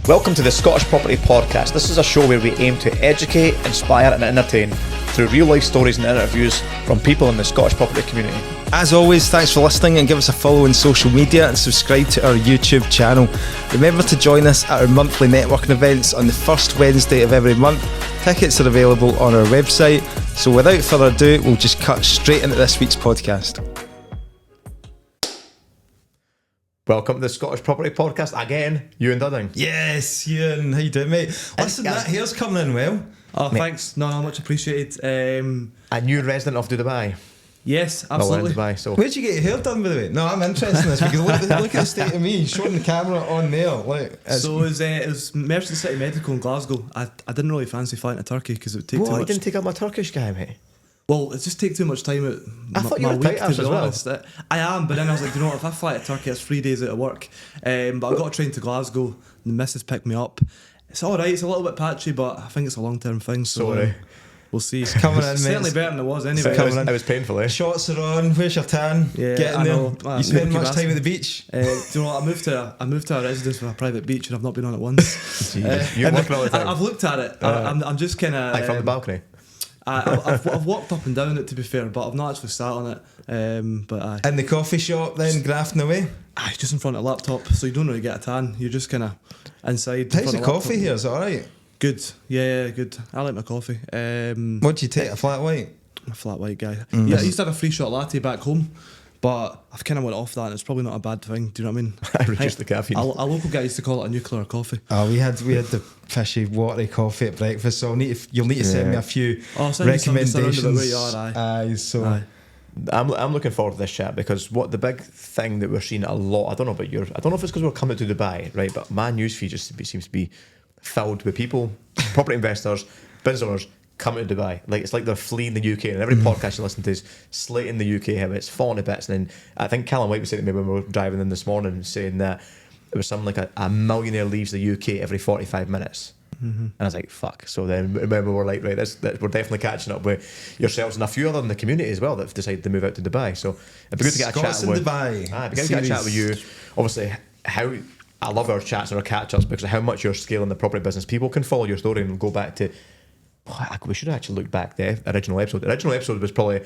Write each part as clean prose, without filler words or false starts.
Welcome to the Scottish Property Podcast. This is a show where we aim to educate, inspire and entertain through real life stories and interviews from people in the Scottish property community. As always, thanks for listening and give us a follow on social media and subscribe to our YouTube channel. Remember to join us at our monthly networking events on the first Wednesday of every month. Tickets are available on our website. So without further ado, we'll just cut straight into this week's podcast. Welcome to the Scottish Property Podcast again, Ewan Dudding. Yes, Ewan, how you doing, mate? Listen, that hair's coming in well. Oh, mate. Thanks. No, much appreciated. A new resident of Dubai. Yes, absolutely. Dubai, so. Where'd you get your hair done, by the way? No, I'm interested in this because look at the state of me, showing the camera on there. So it was Merchant City Medical in Glasgow. I didn't really fancy flying to Turkey because it would take too much. You didn't take up my Turkish guy, mate? Well, it just takes too much time at I thought you my were week, tight to be honest. I am, but then I was like, you know what, if I fly to Turkey, it's 3 days out of work. But I got a train to Glasgow, and the missus picked me up. It's alright, it's a little bit patchy, but I think it's a long-term thing, so we'll see. It's coming in, mate. Certainly better than it was anyway. It was painful, eh? Shots are on, where's your tan? Yeah, getting there. You spend much time at the beach? Do you know what, I moved to a residence with a private beach and I've not been on it once. You're looking all the time. I've looked at it. I'm just kind of... Like from the balcony? I've walked up and down it, to be fair, but I've not actually sat on it. In the coffee shop then, grafting away? Just in front of a laptop, so you don't really get a tan. You're just kind of inside. How's the coffee here? Is it alright? Good. Yeah, good. I like my coffee. What do you take, a flat white? I'm a flat white guy. Yeah, I used to have a free shot latte back home, but I've kind of went off that, and it's probably not a bad thing. Do you know what I mean? I reduced the caffeine. A local guy used to call it a nuclear coffee. Oh, we had the fishy, watery coffee at breakfast, so you'll need to send me a few recommendations. Aye. I'm looking forward to this chat because what the big thing that we're seeing a lot, I don't know if it's because we're coming to Dubai, right? But my newsfeed just seems to be filled with people, property investors, business owners coming to Dubai. Like it's like they're fleeing the UK, and every podcast you listen to is slating the UK, how it's falling to bits. And then I think Callum White was saying to me when we were driving in this morning, saying that it was something like a millionaire leaves the UK every 45 minutes. And I was like, fuck. So then remember, we're like, right, we're definitely catching up with yourselves and a few other in the community as well that have decided to move out to Dubai. So it'd be good to get a chat with Dubai. It'd be good to get a chat with you. Obviously, how I love our chats and our catch-ups because of how much you're scaling the property business. People can follow your story and go back to... we should actually look back the original episode. The original episode was probably,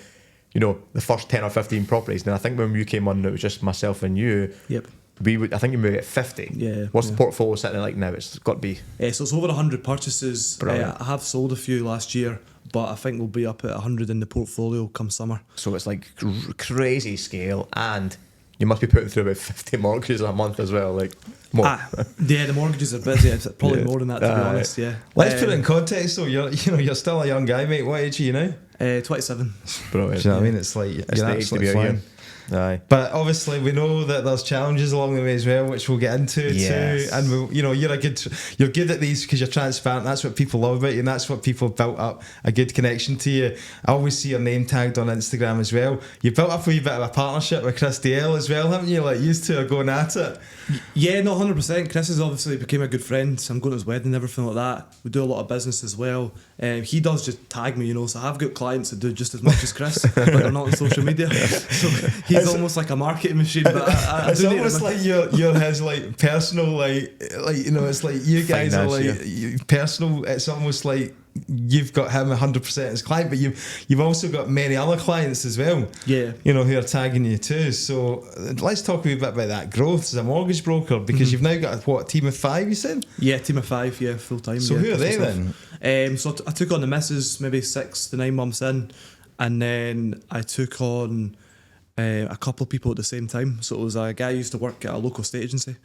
the first 10 or 15 properties. And I think when you came on, it was just myself and you. Yep. I think you moved at 50. Yeah. What's the portfolio sitting at like now? It's got to be... So it's over 100 purchases. I have sold a few last year, but I think we'll be up at 100 in the portfolio come summer. So it's like crazy scale, and you must be putting through about 50 mortgages a month as well, like more. Yeah, the mortgages are busy. It's probably more than that, to be honest. Yeah. Let's put it in context though. You're still a young guy, mate. What age are you now? 27. Brilliant. Do you know what I mean? It's like you're absolutely fine. Aye. But obviously we know that there's challenges along the way as well, which we'll get into too. And you're good at these because you're transparent. That's what people love about you, and that's what people have built up a good connection to you. I always see your name tagged on Instagram as well. You built up a wee bit of a partnership with Chris DL as well, haven't you? Like used to are going at it. Yeah, no, 100%. Chris has obviously became a good friend. So I'm going to his wedding and everything like that. We do a lot of business as well. He does just tag me, so I have got clients that do just as much as Chris, but they're not on social media. So he's almost like a marketing machine. But it's almost like you're his like personal it's like you guys are like personal. It's almost like you've got him 100% as client, but you've also got many other clients as well. Yeah, who are tagging you too. So let's talk a wee bit about that growth as a mortgage broker because you've now got a team of 5. You said? Yeah, team of 5. Yeah, full time. So who are they then? So I took on the missus maybe 6 to 9 months in, and then I took on a couple of people at the same time. So it was a guy who used to work at a local estate agency.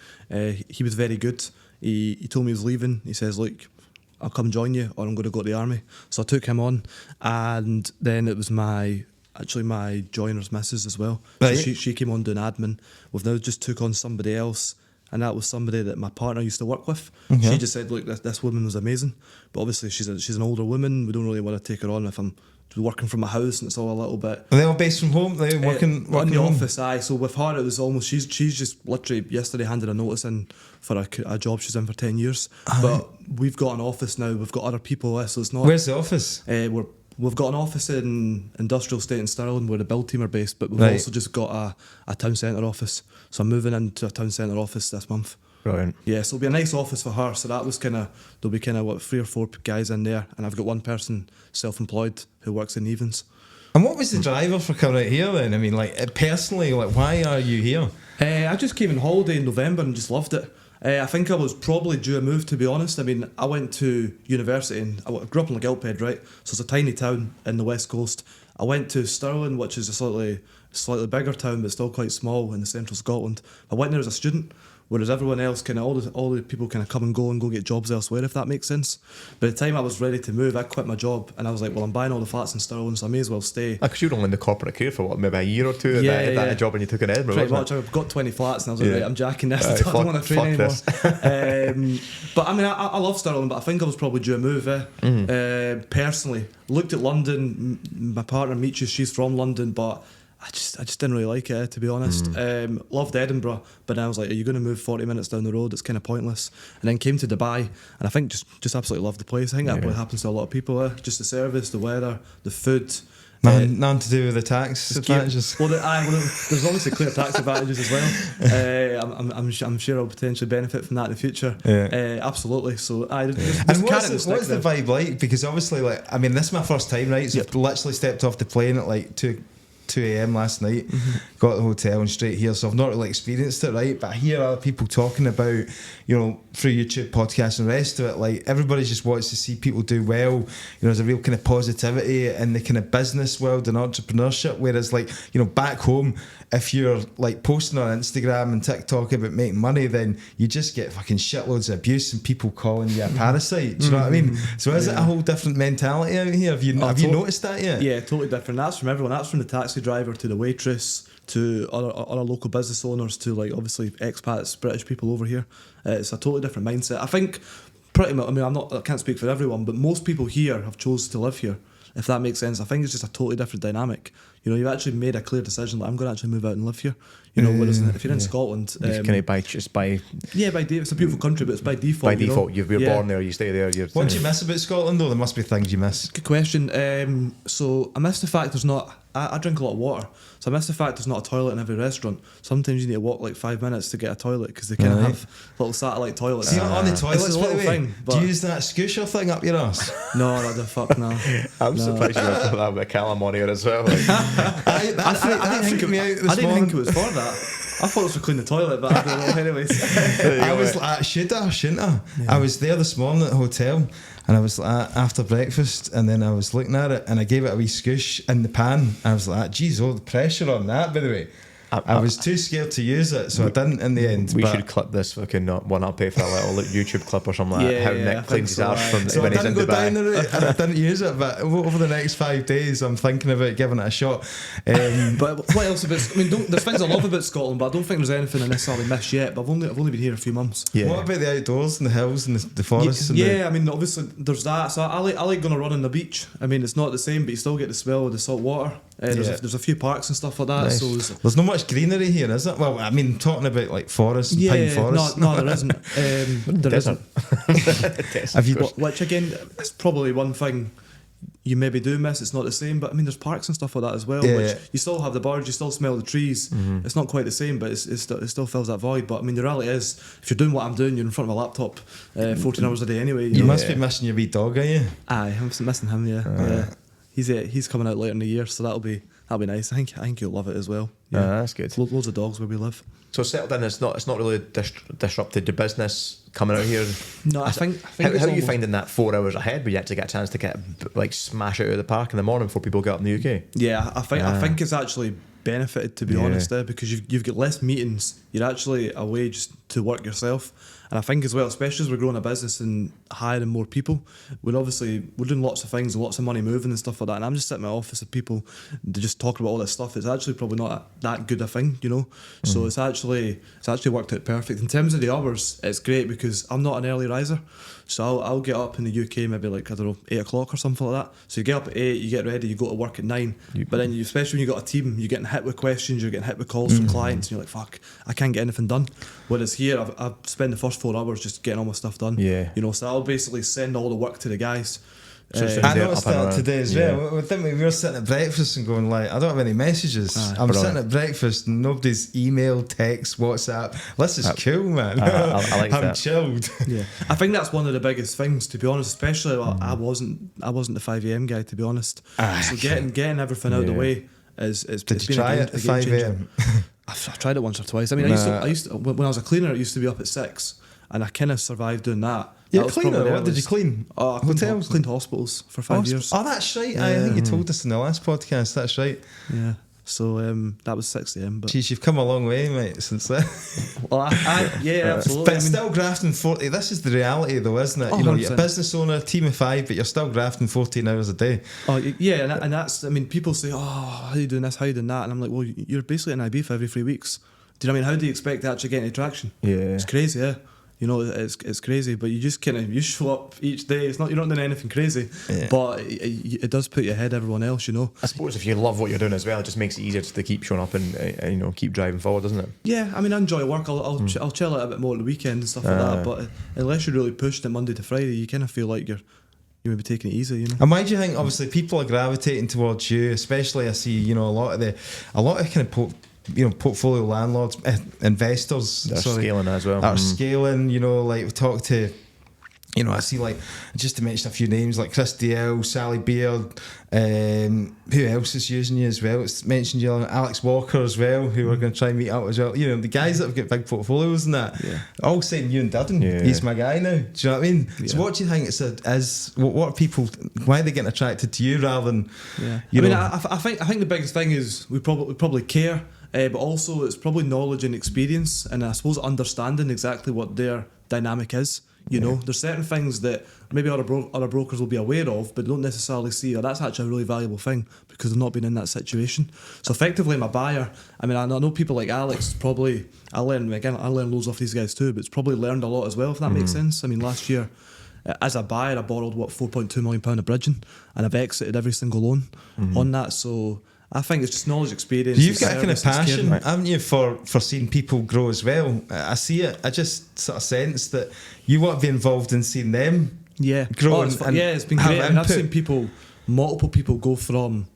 He was very good. He told me he was leaving. He says, look, I'll come join you or I'm going to go to the army. So I took him on, and then it was my joiner's missus as well. Right. So she came on doing admin. We've now just took on somebody else, and that was somebody that my partner used to work with. Okay. She just said, look, this woman was amazing, but obviously she's an older woman. We don't really want to take her on if I'm working from my house and it's all a little bit... Are they all based from home? They're working in the office, So with her, it was almost... She's just literally yesterday handed a notice in for a job she's in for 10 years. But we've got an office now. We've got other people, so it's not... Where's the office? We've got an office in Industrial Estate in Stirling where the build team are based, but we've also just got a town centre office. So I'm moving into a town centre office this month. Brilliant. Yeah, so it'll be a nice office for her. So that was there'll be 3 or 4 guys in there, and I've got one person self-employed who works in Evans. And what was the driver for coming out here then? I mean, like, personally, like, why are you here? I just came on holiday in November and just loved it. I think I was probably due a move, to be honest. I mean, I went to university and I grew up in Gilphead, right? So it's a tiny town in the west coast. I went to Stirling, which is a slightly bigger town, but still quite small in the central Scotland. I went there as a student, whereas everyone else all the people kind of come and go get jobs elsewhere, if that makes sense. By the time I was ready to move, I quit my job and I was like, well, I'm buying all the flats in Stirling, so I may as well stay. Because you were only in the corporate career for what, maybe a year or two? That a job when you took an Edinburgh. Pretty much. I've got 20 flats and I was like, right, I'm jacking this. I don't want to train fuck anymore. But I mean, I love Stirling, but I think I was probably due a move. Personally, looked at London. My partner Michu, she's from London, but I just didn't really like it, to be honest. Loved Edinburgh, but then I was like, are you going to move 40 minutes down the road? It's kind of pointless. And then came to Dubai, and I think just absolutely loved the place. I think that probably happens to a lot of people. Just the service, the weather, the food. Nothing to do with the tax advantages. Well, there's obviously clear tax advantages as well. I'm sure I'll potentially benefit from that in the future. Absolutely. So, and what's the vibe like? Because obviously, like, I mean, this is my first time, right? So I've literally stepped off the plane at like 2 a.m. last night, got to the hotel and straight here, so I've not really experienced it, right? But I hear other people talking about, you know, through YouTube, podcasts and the rest of it, like, everybody just wants to see people do well. You know, there's a real kind of positivity in the kind of business world and entrepreneurship, whereas, like, you know, back home, if you're like posting on Instagram and TikTok about making money, then you just get fucking shitloads of abuse and people calling you a parasite. Do you know what I mean? So is it a whole different mentality out here? Have you noticed that yet? Yeah, totally different. That's from everyone. That's from the taxi driver to the waitress to other local business owners to, like, obviously expats, British people over here. It's a totally different mindset. I think pretty much. I mean, I can't speak for everyone, but most people here have chosen to live here, if that makes sense. I think it's just a totally different dynamic. You know, you've actually made a clear decision that I'm going to actually move out and live here. You know, whereas if you're in Scotland, can it by it's a beautiful country, but it's by default. By default, you're born there, you stay there. What do you miss about Scotland, though? There must be things you miss. Good question. So I miss the fact there's not. I drink a lot of water, so I miss the fact there's not a toilet in every restaurant. Sometimes you need to walk like 5 minutes to get a toilet because they kind of have little satellite toilets. See, on the toilets, it's a by the little way, thing. do you use that scoosher thing up your ass? No, not the fuck no. I'm surprised you got that with Callum on here as well. I didn't think it was for that. I thought it was to clean the toilet, but I don't know. Anyways, I was like, shouldn't I? Yeah. I was there this morning at the hotel, and I was like, after breakfast, and then I was looking at it, and I gave it a wee scoosh in the pan, and I was like, geez, the pressure on that, by the way. I was too scared to use it, so I didn't in the end. We should clip this fucking one. I'll pay for a little YouTube clip or something like that. How Nick cleans his arse from when he's in Dubai. Down the route, and I didn't use it, but over the next 5 days, I'm thinking about giving it a shot. But what else about? I mean, there's things I love about Scotland, but I don't think there's anything I necessarily miss yet. But I've only been here a few months. Yeah. What about the outdoors and the hills and the forests? I mean, obviously there's that. So I like going to run on the beach. I mean, it's not the same, but you still get the smell of the salt water. There's a few parks and stuff like that. Nice. So there's not much greenery here, is it? Well, I mean, talking about like forests and pine forests. No, there isn't. There isn't. Have you? Which again, it's probably one thing you maybe do miss. It's not the same, but I mean, there's parks and stuff like that as well. Which you still have the birds, you still smell the trees. It's not quite the same, but it still fills that void. But I mean, the reality is, if you're doing what I'm doing, you're in front of a laptop 14 hours a day anyway. You must be missing your wee dog, are you? Aye, I'm missing him. Yeah. He's coming out later in the year, so that'll be nice. I think you'll love it as well. Yeah, that's good. Loads of dogs where we live. So settled in, it's not really disrupted the business coming out here. No, I think how are you finding that 4 hours ahead where you actually get a chance to get like smash out of the park in the morning before people get up in the UK? Yeah, I think it's actually benefited, to be honest, because you've got less meetings. You're actually away just to work yourself. And I think as well, especially as we're growing a business and hiring more people, we're doing lots of things, lots of money moving and stuff like that. And I'm just sitting in my office with people to just talk about all this stuff. It's actually probably not that good a thing, you know. So it's actually worked out perfect. In terms of the hours, it's great because I'm not an early riser. So I'll get up in the UK maybe like, I don't know, 8 o'clock or something like that. So you get up at 8, you get ready, you go to work at 9. But then especially when you've got a team, you're getting hit with questions, you're getting hit with calls from clients, and you're like, fuck, I can't get anything done. Whereas here, I've spent the first 4 hours just getting all my stuff done. Yeah. You know, so I'll basically send all the work to the guys. So it's I there, noticed up and that around. today as well. Didn't we? We were sitting at breakfast and going like, I don't have any messages. I'm brilliant. sitting at breakfast and nobody's email, text, WhatsApp. This is cool, man. I like I'm that. chilled. Yeah, I think that's one of the biggest things, to be honest. Especially, I wasn't the 5 a.m. guy, to be honest. So getting everything out of the way is Did it's you been try a it at game 5 changer. a.m.? I've tried it once or twice. I mean, I used to when I was a cleaner, I used to be up at 6, and I kind of survived doing that. You're That a was cleaner? probably the What did you earliest. clean? Oh, I cleaned hospitals for 5 years. Oh, that's right. I think you told us in the last podcast. That's right. Yeah. So that was 6 a.m. But Jeez, you've come a long way, mate, since then. well, yeah, absolutely. But still grafting 40. This is the reality, though, isn't it? Oh, You know, you're a 100%. business owner, team of 5, but you're still grafting 14 hours a day. Oh yeah, and that's. I mean, people say, "Oh, how are you doing this? How are you doing that?" And I'm like, "Well, you're basically an IB for every 3 weeks." Do you know what I mean? How do you expect to actually get any traction? Yeah. It's crazy, yeah. You know, it's crazy, but you just kind of you show up each day. It's not, you're not doing anything crazy, but it does put you ahead of everyone else. You know. I suppose if you love what you're doing as well, it just makes it easier to keep showing up and you know, keep driving forward, doesn't it? Yeah, I mean, I enjoy work. I'll chill out a bit more at the weekend and stuff like that. But unless you're really pushed it Monday to Friday, you kind of feel like you're maybe taking it easy. You know. And why do you think, obviously, people are gravitating towards you? Especially, I see, you know, a lot of kind of portfolio landlords, investors, They're scaling as well. are scaling. You know, like we talk to, you know, I see, like, just to mention a few names, like Chris DL, Sally Beard, who else is using you as well? It's mentioned you, Alex Walker as well, who are going to try and meet up as well. You know, the guys that have got big portfolios and that, all saying Ewan Dudding, he's my guy now. Do you know what I mean? Yeah. So what do you think what are people, why are they getting attracted to you rather than, I think the biggest thing is we probably care. But also it's probably knowledge and experience, and I suppose understanding exactly what their dynamic is. You know, there's certain things that maybe other brokers will be aware of, but don't necessarily see. Oh, that's actually a really valuable thing because they've not been in that situation. So effectively, I'm a buyer. I mean, I know people like Alex. Probably I learn loads off these guys too, but it's probably learned a lot as well. If that makes sense. I mean, last year, as a buyer, I borrowed £4.2 million of bridging, and I've exited every single loan on that. So I think it's just knowledge, experience. you've got a kind of service, it's passion, caring. haven't you, for seeing people grow as well? I see it. I just sort of sense that you want to be involved in seeing them grow. It's and been have great. I mean, I've input. seen multiple people go from,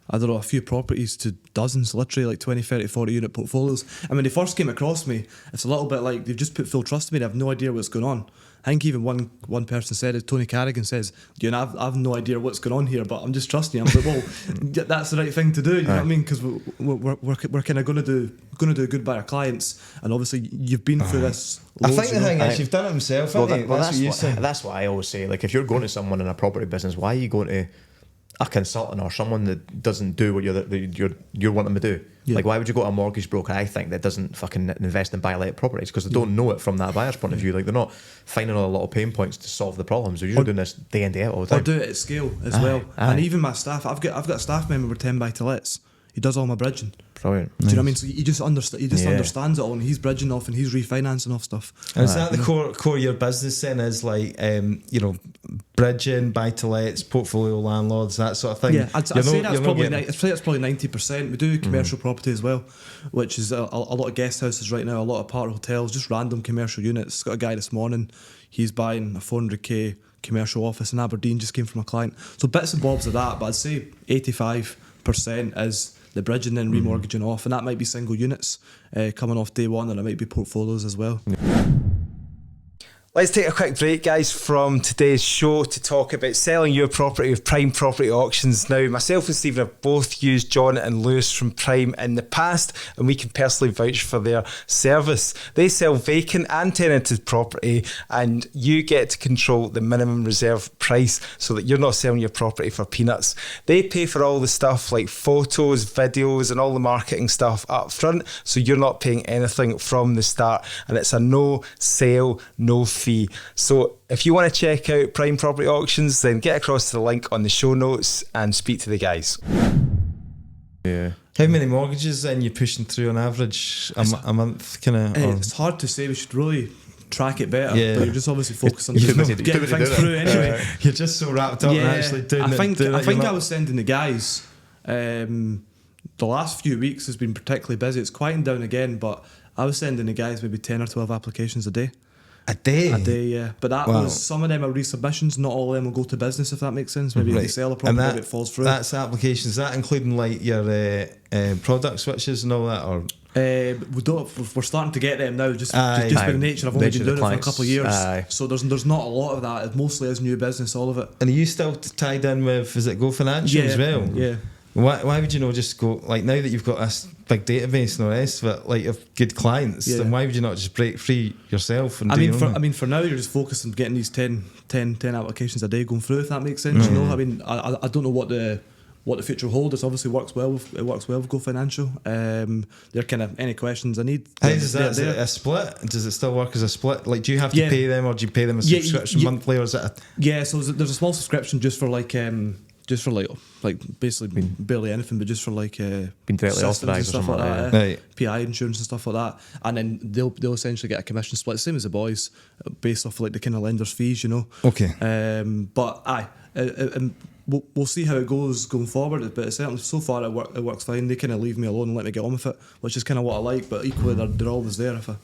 I don't know, a few properties to dozens, literally like 20, 30, 40 unit portfolios. And when they first came across me, it's a little bit like they've just put full trust in me. They have no idea what's going on. I think even one person said it, Tony Carrigan says, I've no idea what's going on here, but I'm just trusting you. I'm like, well, that's the right thing to do. You know what I mean? Because we're kind of going to do good by our clients, and obviously you've been through this. I Loads, think the thing is, you've done it himself, haven't you? That's what I always say. Like, if you're going to someone in a property business, why are you going to a consultant or someone that doesn't do what you're wanting them to do? Yeah. Like, why would you go to a mortgage broker, I think, that doesn't fucking invest in buy-let properties? Because they don't know it from that buyer's point of view. Like, they're not finding all the little pain points to solve the problems. They're usually doing this day in, day out all the time. Or do it at scale as well. And even my staff, I've got a staff member with 10 buy-to-lets. He does all my bridging. Brilliant. Do you know what I mean? So you just understand. He just understands it all, and he's bridging off, and he's refinancing off stuff. And is that the core of your business then? Is like bridging, buy to lets, portfolio landlords, that sort of thing? Yeah, I'd say that's probably 90%. We do commercial property as well, which is a lot of guest houses right now, a lot of part hotels, just random commercial units. Got a guy this morning, he's buying a 400k commercial office in Aberdeen, just came from a client. So bits and bobs of that, but I'd say 85% is the bridging and remortgaging off, and that might be single units coming off day one, and it might be portfolios as well. Let's take a quick break, guys, from today's show to talk about selling your property with Prime Property Auctions. Now, myself and Stephen have both used John and Lewis from Prime in the past, and we can personally vouch for their service. They sell vacant and tenanted property, and you get to control the minimum reserve price so that you're not selling your property for peanuts. They pay for all the stuff like photos, videos, and all the marketing stuff up front, so you're not paying anything from the start, and it's a no sale, no fee. So if you want to check out Prime Property Auctions, then get across to the link on the show notes and speak to the guys. Yeah. How many mortgages then you're pushing through on average a month? It's hard to say. We should really track it better. Yeah. But you're just obviously focused on You're getting too busy things doing it. through anyway. You're just so wrapped up in actually doing I think it. I was sending the guys. The last few weeks has been particularly busy. It's quieting down again, but I was sending the guys maybe 10 or 12 applications a day. A day? A day, yeah. But that Wow. was, some of them are resubmissions, not all of them will go to business, if that makes sense. Maybe if they sell a property, maybe it falls through. That's applications. Is that including like your product switches and all that, or? We're starting to get them now, just Aye. by the nature. I've only Nature been of doing the it for a couple of years, clients. so there's not a lot of that. It mostly is new business, all of it. And are you still tied in with, is it Go Financial as well? Yeah. Why would you not just go, like, now that you've got this big database and all the rest of it, like, of good clients, then why would you not just break free yourself and do your own? For now, you're just focused on getting these 10 applications a day going through, if that makes sense. You know, I mean, I don't know what the future holds. It obviously works well with Go Financial. They're kind of any questions I need. How does that? Is it a split? Does it still work as a split? Like, do you have to pay them, or do you pay them a subscription monthly, or is it? So there's a small subscription just for basically barely anything, but just for like being directly authorised or something like that. Right. PI insurance and stuff like that, and then they'll essentially get a commission split, same as the boys, based off like the kind of lender's fees, you know. Okay. But we'll see how it goes going forward. But certainly so far it works fine. They kind of leave me alone and let me get on with it, which is kind of what I like. But equally, they're always there if I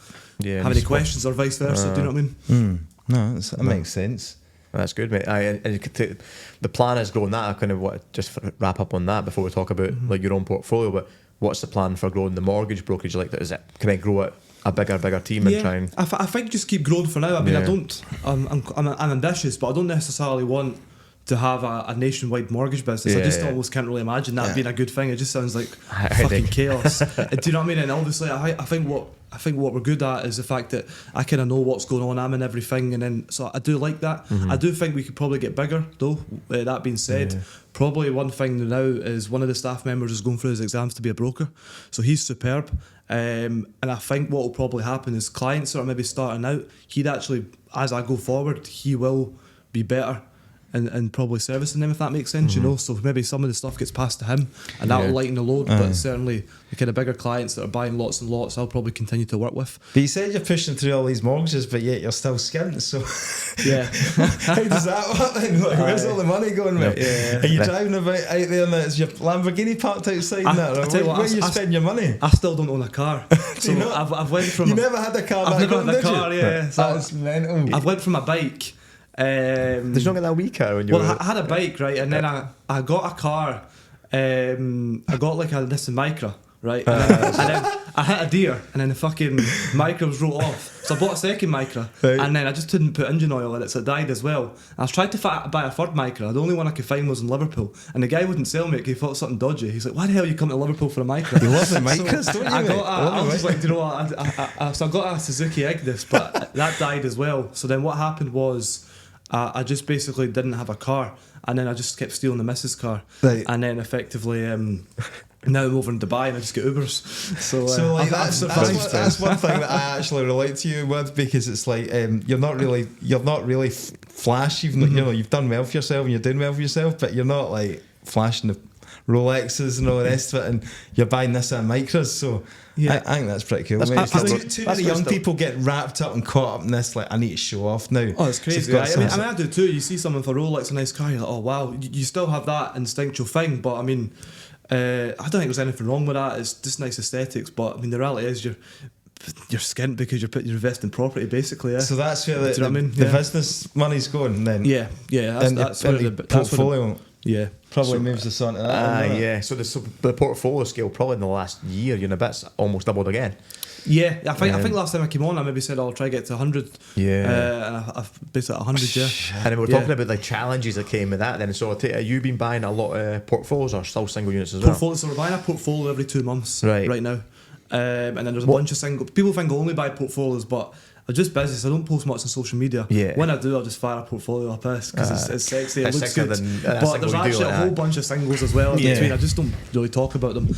have any questions or vice versa. Do you know what I mean? No, that makes sense. That's good, mate. And the plan is growing that. I kind of want to just wrap up on that before we talk about like your own portfolio. But what's the plan for growing the mortgage brokerage? Like, is it, can I grow it a bigger team and try and? I think just keep growing for now. I mean, I'm ambitious, but I don't necessarily want to have a nationwide mortgage business. I just almost can't really imagine that being a good thing. It just sounds like fucking chaos. Do you know what I mean? And obviously, I think what we're good at is the fact that I kind of know what's going on. I'm in everything, and then so I do like that. I do think we could probably get bigger, though. That being said, probably one thing now is one of the staff members is going through his exams to be a broker, so he's superb. And I think what will probably happen is clients that are maybe starting out, he'd actually, as I go forward, he will be better. And probably servicing them, if that makes sense, you know. So maybe some of the stuff gets passed to him, and that will lighten the load. But certainly the kind of bigger clients that are buying lots and lots, I'll probably continue to work with. But you said you're pushing through all these mortgages, but yet you're still skint. So how does that work then? Like, where's all the money going, mate? Are you driving about out there and is your Lamborghini parked outside? Where do you spend your money? I still don't own a car. So I've went from. You never had a car. I've never had a car. Yeah, so that's mental. I've went from a bike. Did you not get that wee car when you were? I had a bike, right, and then I got a car. I got like a Nissan Micra, right, and then I hit a deer, and then the fucking Micra wrote off. So I bought a second Micra, and then I just didn't put engine oil in it, so it died as well. I was trying to buy a third Micra. The only one I could find was in Liverpool, and the guy wouldn't sell me it. He thought something dodgy. He's like, "Why the hell are you coming to Liverpool for a Micra?" You love the Micras, don't you? I was just like, do you know what? So I got a Suzuki Ignis, but that died as well. So then what happened was, I just basically didn't have a car, and then I just kept stealing the missus' car, and then effectively now I'm over in Dubai and I just get Ubers. So like that's one thing that I actually relate to you with, because it's like you're not really flash, even you know you've done well for yourself and you're doing well for yourself, but you're not like flashing the Rolexes and all the rest of it, and you're buying this at Micras. So I think that's pretty cool. Too many young people get wrapped up and caught up in this, like, I need to show off now. Oh, it's crazy. I mean, I do too. You see someone for Rolex, a nice car, you're like, oh wow. You still have that instinctual thing, but I mean, I don't think there's anything wrong with that. It's just nice aesthetics, but I mean, the reality is you're skint because you're investing in property, basically. So that's where the business money's going then. That's where the portfolio. Probably moves us on to that. So the portfolio scale probably in the last year and a bit's almost doubled again. Yeah, I think last time I came on, I maybe said I'll try to get to 100. And I've basically 100. And we're talking about the challenges that came with that. Then, so have you been buying a lot of portfolios or still single units as well? So we're buying a portfolio every 2 months right now, and then there's a bunch of single. People think I only buy portfolios, but I'm just busy, so I don't post much on social media. When I do, I'll just fire a portfolio up because it's sexy, it looks good. But there's actually a whole bunch of singles as well in between. I just don't really talk about them.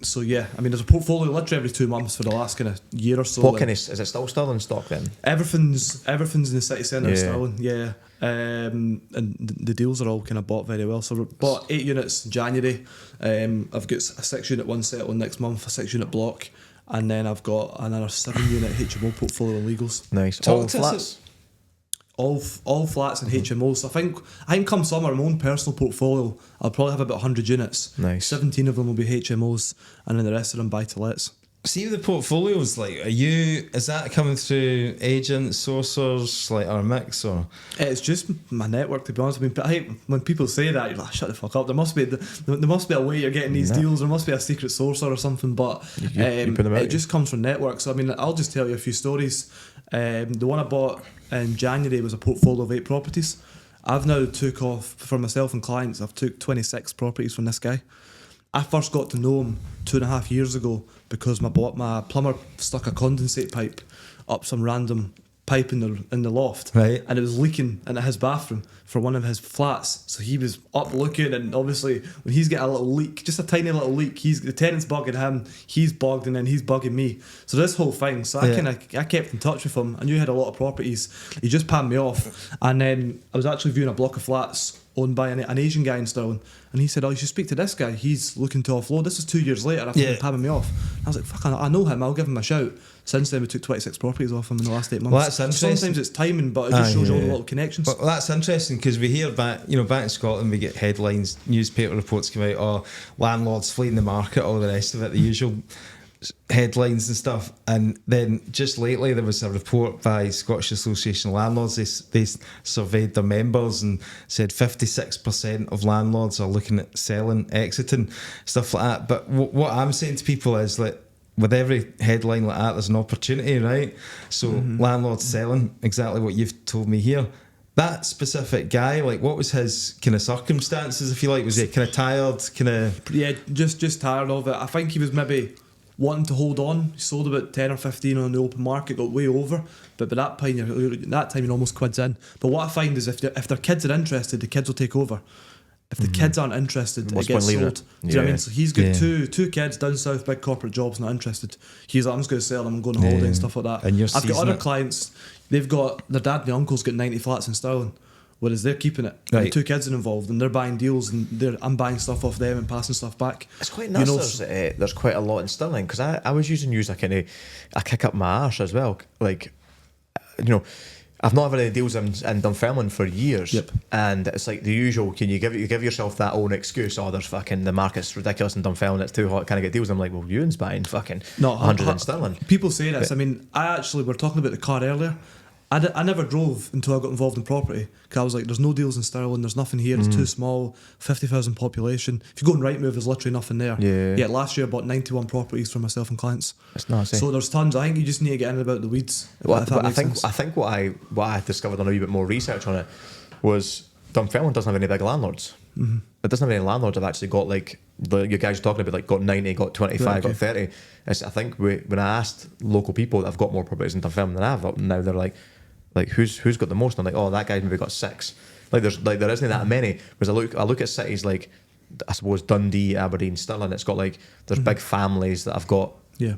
So yeah, I mean, there's a portfolio literally every 2 months for the last kind of year or so. What kind of, is it still in stock then? Everything's in the city centre still, and the deals are all kind of bought very well. So we bought 8 units in January. I've got a 6-unit one settling next month, a 6-unit block. And then I've got another 7-unit HMO portfolio in legals. Nice. All flats? All flats and HMOs. So I think come summer, my own personal portfolio, I'll probably have about 100 units. Nice. 17 of them will be HMOs, and then the rest of them buy-to-lets. See the portfolios, like, is that coming through agents, sourcers, like, or a mix, or? It's just my network, to be honest. I mean, I hate when people say that. You're like, shut the fuck up. There must be a way you're getting these deals. There must be a secret sourcer or something. But you put them out, it just comes from networks. So, I mean, I'll just tell you a few stories. The one I bought in January was a portfolio of 8 properties. I've now took off for myself and clients. I've took 26 properties from this guy. I first got to know him 2.5 years ago because my plumber stuck a condensate pipe up some random pipe in the loft, right, and it was leaking into his bathroom for one of his flats. So he was up looking, and obviously when he's got a little leak, just a tiny little leak, the tenant's bugging him, he's bugged, and then he's bugging me. So this whole thing. So I kept in touch with him. I knew he had a lot of properties. He just panned me off, and then I was actually viewing a block of flats owned by an Asian guy in Stirling, and he said, "Oh, you should speak to this guy. He's looking to offload." This is 2 years later after him panning me off. I was like, "Fuck, I know him. I'll give him a shout." Since then, we took 26 properties off him in the last 8 months. Well, that's interesting. Sometimes it's timing, but it just shows you all the little connections. Well, that's interesting because we hear back in Scotland, we get headlines, newspaper reports come out, oh, landlords fleeing the market, all the rest of it, the usual headlines and stuff. And then just lately there was a report by Scottish Association of Landlords. They surveyed their members and said 56% of landlords are looking at selling, exiting, stuff like that. But what I'm saying to people is that with every headline like that, there's an opportunity, right? So landlords selling, exactly what you've told me here. That specific guy, like, what was his kind of circumstances, if you like? Was he kind of tired, Yeah, just tired of it. I think he was maybe wanting to hold on. He sold about 10 or 15 on the open market, got way over, but by that time you're almost quids in. But what I find is if their kids are interested, the kids will take over. If the kids aren't interested, it gets sold. Do you know what I mean? So he's got two kids down south, big corporate jobs, not interested. He's like, I'm just going to sell them, I'm going on holiday and stuff like that. And I've got other clients, they've got, their dad and their uncle's got 90 flats in Stirling, whereas they're keeping it. Right. And 2 kids are involved, and they're buying deals, and I'm buying stuff off them and passing stuff back. It's quite nice. There's quite a lot in Stirling, because I was using you as a kind of a kick up my arse as well. Like, I've not had any deals in Dunfermline for years, and it's like the usual. Can you give yourself that own excuse? Oh, there's fucking, the market's ridiculous in Dunfermline. It's too hot. Can I get deals? I'm like, well, Ewan's buying fucking 100 in Stirling. People say this. I mean, we were talking about the car earlier. I never drove until I got involved in property, because I was like, there's no deals in Stirling, there's nothing here, it's too small, 50,000 population. If you go on Rightmove, there's literally nothing there. Yeah, last year I bought 91 properties for myself and clients. It's not, so there's tons. I think you just need to get in about the weeds. Well, I think what I discovered on a wee bit more research on it was Dunfermline doesn't have any big landlords. It doesn't have any landlords that have actually got, like, you guys are talking about, like, got 90, got 25, got 30. I think when I asked local people that have got more properties in Dunfermline than I have, now they're like who's got the most? And I'm like, oh, that guy's maybe got 6. There isn't that many. Because I look at cities like, I suppose, Dundee, Aberdeen, Stirling. It's got, like, there's big families that have got a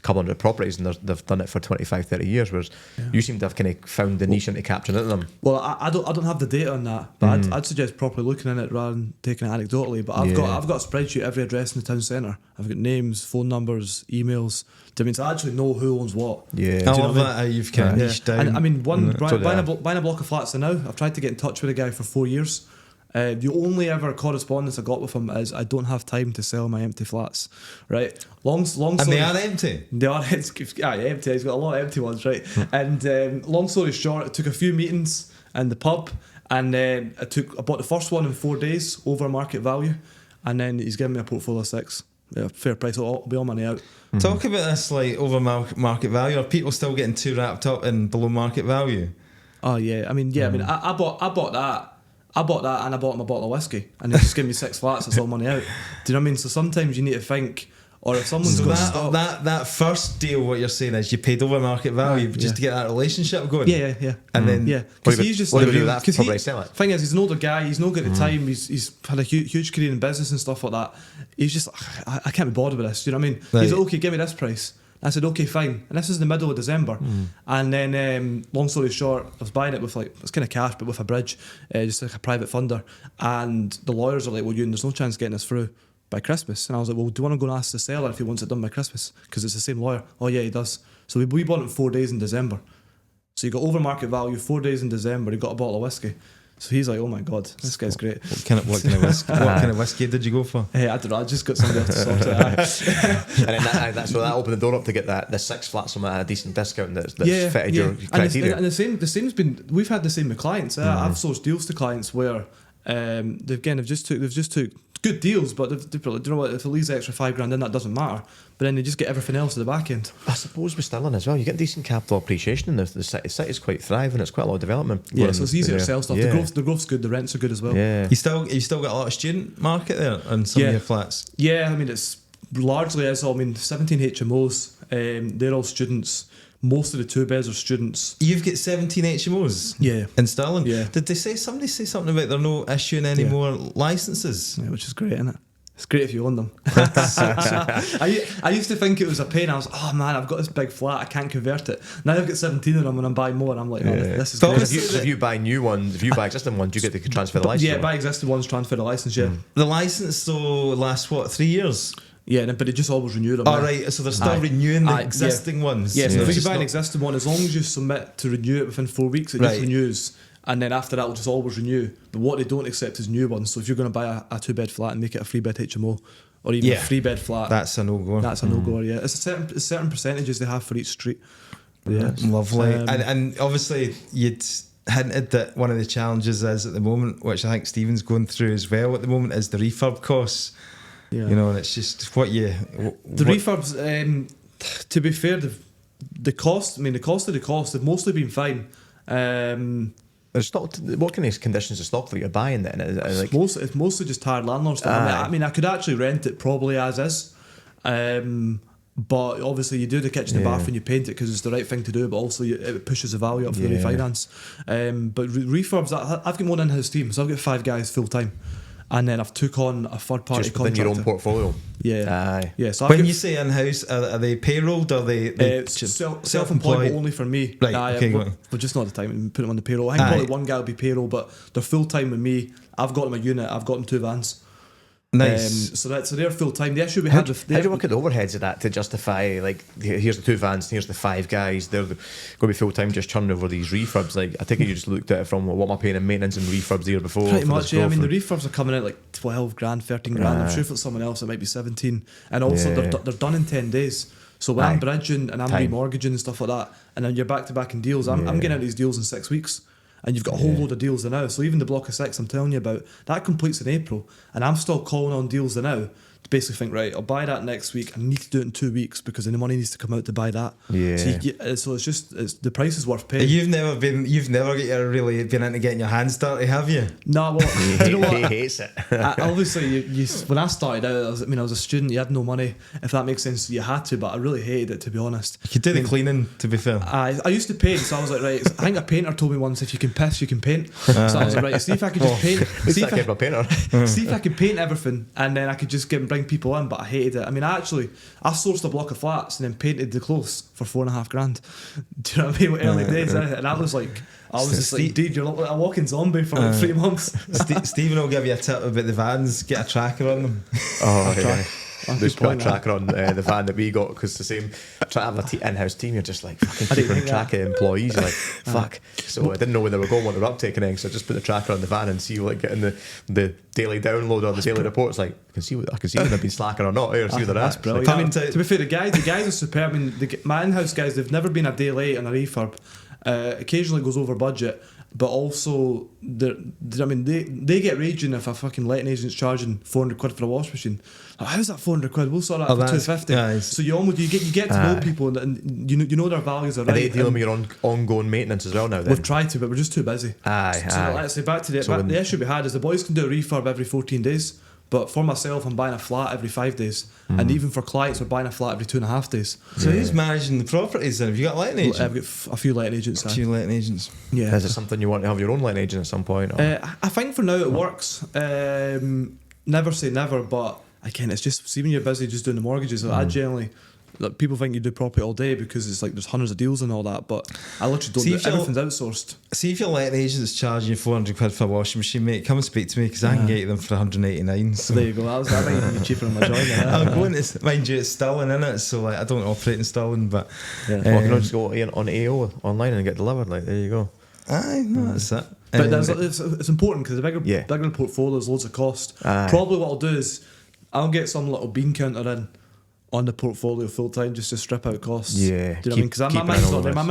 couple hundred properties, and they've done it for 25, 30 years. Whereas you seem to have kind of found the niche into capturing into them. Well, I don't have the data on that, but I'd suggest properly looking in it rather than taking it anecdotally. But I've got a spreadsheet, every address in the town centre. I've got names, phone numbers, emails. Do you mean, so I actually know who owns what? Yeah, I love that how you've kind of niched down. And I mean, buying a block of flats now. I've tried to get in touch with a guy for 4 years. The only ever correspondence I got with him is, I don't have time to sell my empty flats. Right, long story. And they are empty. They are empty. He's got a lot of empty ones, right? And long story short, I took a few meetings in the pub, and then I bought the first one in 4 days over market value, and then he's given me a portfolio of 6. Yeah, fair price. It'll be all money out. Talk about this, like, over market value. Are people still getting too wrapped up in below market value? Oh yeah, I mean, I bought that. I bought that, and I bought him a bottle of whiskey, and they just give me 6 flats. That's all money out. Do you know what I mean? So sometimes you need to think, or if someone's going to stop. That first deal, what you're saying is you paid over market value just to get that relationship going. Yeah. And then because he's just like, thing is, he's an older guy. He's not got the time. He's had a huge career in business and stuff like that. He's just, I can't be bothered with this. Do you know what I mean? Right. He's like, okay, give me this price. I said, okay, fine. And this is the middle of December. And then, long story short, I was buying it with, like, it's kind of cash, but with a bridge, just like a private funder. And the lawyers are like, well, Ewan, there's no chance getting this through by Christmas. And I was like, well, do you want to go and ask the seller if he wants it done by Christmas? Because it's the same lawyer. Oh, yeah, he does. So we bought it in 4 days in December. So you got over market value, 4 days in December, he got a bottle of whiskey. So he's like, oh my god, this guy's great. What kind of whiskey did you go for? Hey, I don't know. I just got somebody else to sort it out. And then so that opened the door up to get the 6 flats from at a decent discount that's fitted your criteria. And the same's been. We've had the same with clients. I've sourced deals to clients where they've just took good deals, but they've probably, do you know what? If it leaves the extra $5,000 in, that doesn't matter. But then they just get everything else at the back end. I suppose with Stirling as well, you get decent capital appreciation in the city. The city's quite thriving. It's quite a lot of development. Yeah, so it's easier to sell stuff. Yeah. The growth's good. The rents are good as well. Yeah. You still got a lot of student market there on some of your flats. Yeah, I mean it's largely is. 17 HMOs. They're all students. Most of the 2-beds are students. You've got 17 HMOs. Yeah. In Stirling. Yeah. Did somebody say something about they're not issuing any more licences? Yeah, which is great, isn't it? It's great if you own them. I used to think it was a pain. I was, oh man, I've got this big flat, I can't convert it. Now I've got 17 of them and I'm buying more and I'm like, oh, this is great. So if you buy new ones, if you buy existing ones, you get to transfer the license. Yeah, buy existing ones, transfer the license, yeah. The licence though lasts 3 years? Yeah, but they just always renew them. Oh, right, so they're still renewing the existing ones. Yeah, so if you buy an existing one, as long as you submit to renew it within 4 weeks, it just renews. And then after that, it'll just always renew. But what they don't accept is new ones. So if you're going to buy a 2-bed flat and make it a 3-bed HMO, or even a 3-bed flat, that's a no-go. That's a no-go, yeah. It's certain percentages they have for each street. Yeah, lovely. And obviously, you'd hinted that one of the challenges is at the moment, which I think Stephen's going through as well at the moment, is the refurb costs. Yeah. You know, and it's just the refurbs. To be fair, the cost. I mean, the cost have mostly been fine. There's stock. What kind of conditions of stock that you're buying then? It's mostly just tired landlord stuff. I mean, I could actually rent it probably as is. But obviously you do the kitchen and bath when you paint it because it's the right thing to do, but also it pushes the value up for the refinance. But refurbs, I've got one in-house team, so I've got 5 guys full time. And then I've took on a third party just contractor. within your own portfolio. Yeah. Aye. Yeah. So when you say in-house, are they payrolled or are they self-employed only for me? Right. Okay. We're just not at the time to put them on the payroll. I think probably one guy will be payroll, but they're full time with me. I've got them a unit. I've got them 2 vans. Nice. So they're full time. The issue we had with how do you work at the overheads of that to justify like here's the 2 vans, here's the 5 guys, they're going to be full time just churning over these refurbs? Like I think you just looked at it from what am I paying in maintenance and refurbs the year before. Pretty much, yeah. I mean the refurbs are coming out like 12 grand, 13 grand. I'm sure for someone else it might be 17. And also they're done in 10 days. So when I'm bridging and I'm remortgaging and stuff like that, and then you're back to back in deals, I'm getting out these deals in 6 weeks. And you've got a whole load of deals there now. So even the block of 6 I'm telling you about, that completes in April. And I'm still calling on deals there now to basically think, right, I'll buy that next week. I need to do it in 2 weeks because then the money needs to come out to buy that. Yeah. So it's the price is worth paying. You've never really been into getting your hands dirty, have you? No, well, you know what? He hates it. Obviously, when I started out, I was a student. You had no money, if that makes sense. You had to, but I really hated it, to be honest. You could do the cleaning, to be fair. I used to paint, so I was like, right. I think a painter told me once, if you can piss, you can paint. So I was like, right, see if I could just paint. See if I could paint everything, and then I could just bring people in. But I hated it. I mean, I sourced a block of flats and then painted the clothes for $4.5 grand. Do you know what I mean? Early days, and that was like, I was just like, dude, you're like a walking zombie for like 3 months. Stephen will give you a tip about the vans. Get a tracker on them. Oh, yeah. There's put a tracker on the van that we got because the same trying to have an in-house team, you're just like fucking keeping track of employees. You're like fuck. So I didn't know when they were going, what they were uptaking eggs. So I just put the tracker on the van and see like getting the daily download or the daily reports. Like I can see when they've been slacking or not. Or see where they're at. That's brilliant. I mean, to be fair, the guys are superb. I mean, my in-house guys, they've never been a day late on a refurb. Occasionally goes over budget. But also, they get raging if a fucking letting agent's charging £400 for a wash machine. Like, how's that £400? We'll sort that for £250. Nice. So you get to know people and you know their values are right. Are they dealing with your ongoing maintenance as well now? Then? We've tried to, but we're just too busy. So let's say back to the issue we had is the boys can do a refurb every 14 days. But for myself, I'm buying a flat every 5 days. And even for clients, we're buying a flat every 2.5 days. So who's managing the properties then? Have you got a letting agent? I've got a few letting agents. A few letting agents. Yeah. Is it something you want to have your own letting agent at some point? I think for now it works. Never say never, but again, it's just, see when you're busy just doing the mortgages, I generally... Like, people think you do property all day because it's like there's hundreds of deals and all that, but I literally don't do it. Everything's outsourced. See if your letting agent's charging you £400 for a washing machine, mate, come and speak to me because I can get them for 189. So there you go. That might even be cheaper than my joint. I'm going to, mind you, it's Stirling, innit? So like I don't operate in Stirling, but you can just go on AO online and get delivered. Like there you go. Aye, no, that's it. But it's important because the bigger the portfolio, there's loads of cost. Probably what I'll do is I'll get some little bean counter in on the portfolio full time just to strip out costs. Yeah, do you know what I mean? Because my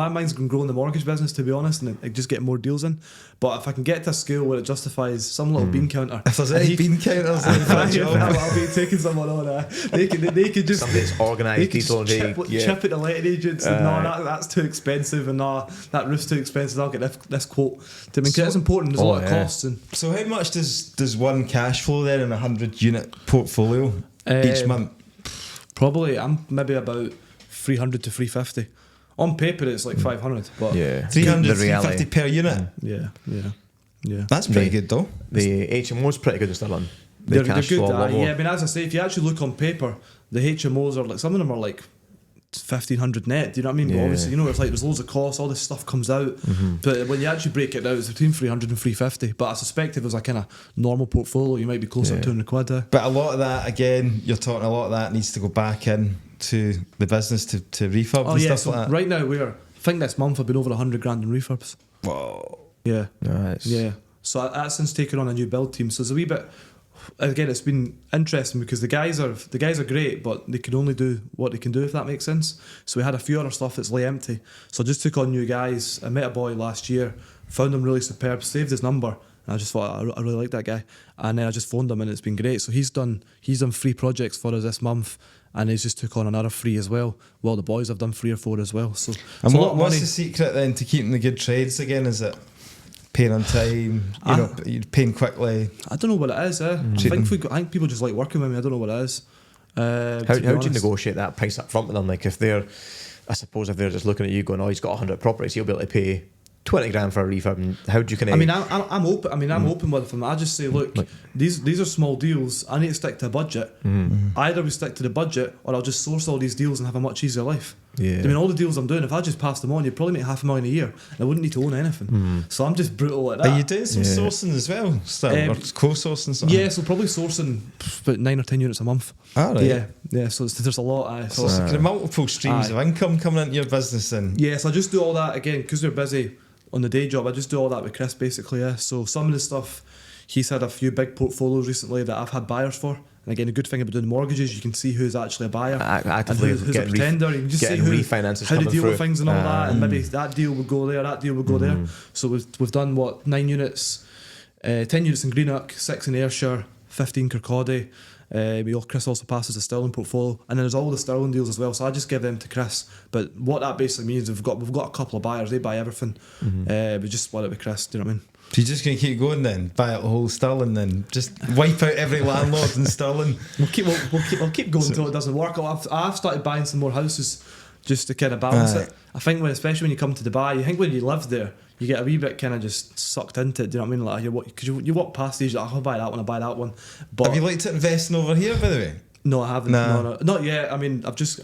mind's on growing the mortgage business, to be honest, and just get more deals in. But if I can get to a scale where it justifies some little bean counter, if there's any bean counters, I'll be taking someone on. They could just somebody's organised people chip at the letting agents. And that's too expensive, and that roof's too expensive. I'll get this quote. I mean, because it's important. There's a lot of costs. And so, how much does one cash flow then in a 100-unit portfolio each month? Probably I'm maybe about 300 to 350. On paper it's like 500, but 300 to 350 per unit. Yeah. That's pretty good though. The HMOs pretty good in Stirling. They're good. I mean, as I say, if you actually look on paper, the HMOs are like, some of them are like 1,500 net. Do you know what I mean? But obviously, it's like there's loads of costs. All this stuff comes out, but when you actually break it down, it's between 300 and 350. But I suspect if it was a kind of normal portfolio, you might be closer to 200 quid. But a lot of that, again, you're talking a lot of that needs to go back in to the business to refurb and stuff like that. Right now I think this month I've been over 100 grand in refurbs. Whoa. Yeah. Nice. Yeah. So that's since taking on a new build team. So it's a wee bit. Again, it's been interesting because the guys are great, but they can only do what they can do, if that makes sense. So we had a few other stuff that's lay empty. So I just took on new guys. I met a boy last year, found him really superb, saved his number, and I just thought I really like that guy. And then I just phoned him, and it's been great. So he's done 3 projects for us this month, and he's just took on another 3 as well. Well, the boys have done 3 or 4 as well. So and what's the secret then to keeping the good trades again? Is it paying on time, paying quickly? I don't know what it is. I think people just like working with me. I don't know what it is. How do you negotiate that price up front with them? Like if they're just looking at you going, oh, he's got 100 properties, he'll be able to pay 20 grand for a refurb. And how do you kind of? I mean, I'm open. I'm open with them. I just say, look, these are small deals. I need to stick to a budget. Either we stick to the budget, or I'll just source all these deals and have a much easier life. Yeah. I mean, all the deals I'm doing, if I just passed them on, you'd probably make $500,000 a year, and I wouldn't need to own anything. So I'm just brutal like that. Are you doing some sourcing as well, still, or co-sourcing something? Yeah, so probably sourcing about 9 or 10 units a month. Oh, right. Yeah. So there's a lot. So it's kind of multiple streams of income coming into your business, then. Yeah, so I just do all that again because we're busy on the day job. I just do all that with Chris, basically. Yeah. So some of the stuff, he's had a few big portfolios recently that I've had buyers for. And again, the good thing about doing mortgages, you can see who's actually a buyer actively and who's a pretender. You can just see refinances how they deal through. With things and all that, and maybe that deal will go there, that deal will go there. So we've done 9 units, 10 units in Greenock, 6 in Ayrshire, 15 Kirkcaldy. Chris also passes the Stirling portfolio, and then there's all the Stirling deals as well. So I just give them to Chris. But what that basically means, we've got a couple of buyers. They buy everything. We just split it with Chris. Do you know what I mean? So you're just going to keep going then, buy out the whole Stirling, then just wipe out every landlord in Stirling. We'll keep going until it doesn't work. I've started buying some more houses just to kind of balance it. I think especially when you come to Dubai, you think when you live there, you get a wee bit kind of just sucked into it. Do you know what I mean? Like because you walk past these, you're like, I'll buy that one. But have you looked at investing over here, by the way? No, I haven't. No, not yet. I mean, I'm just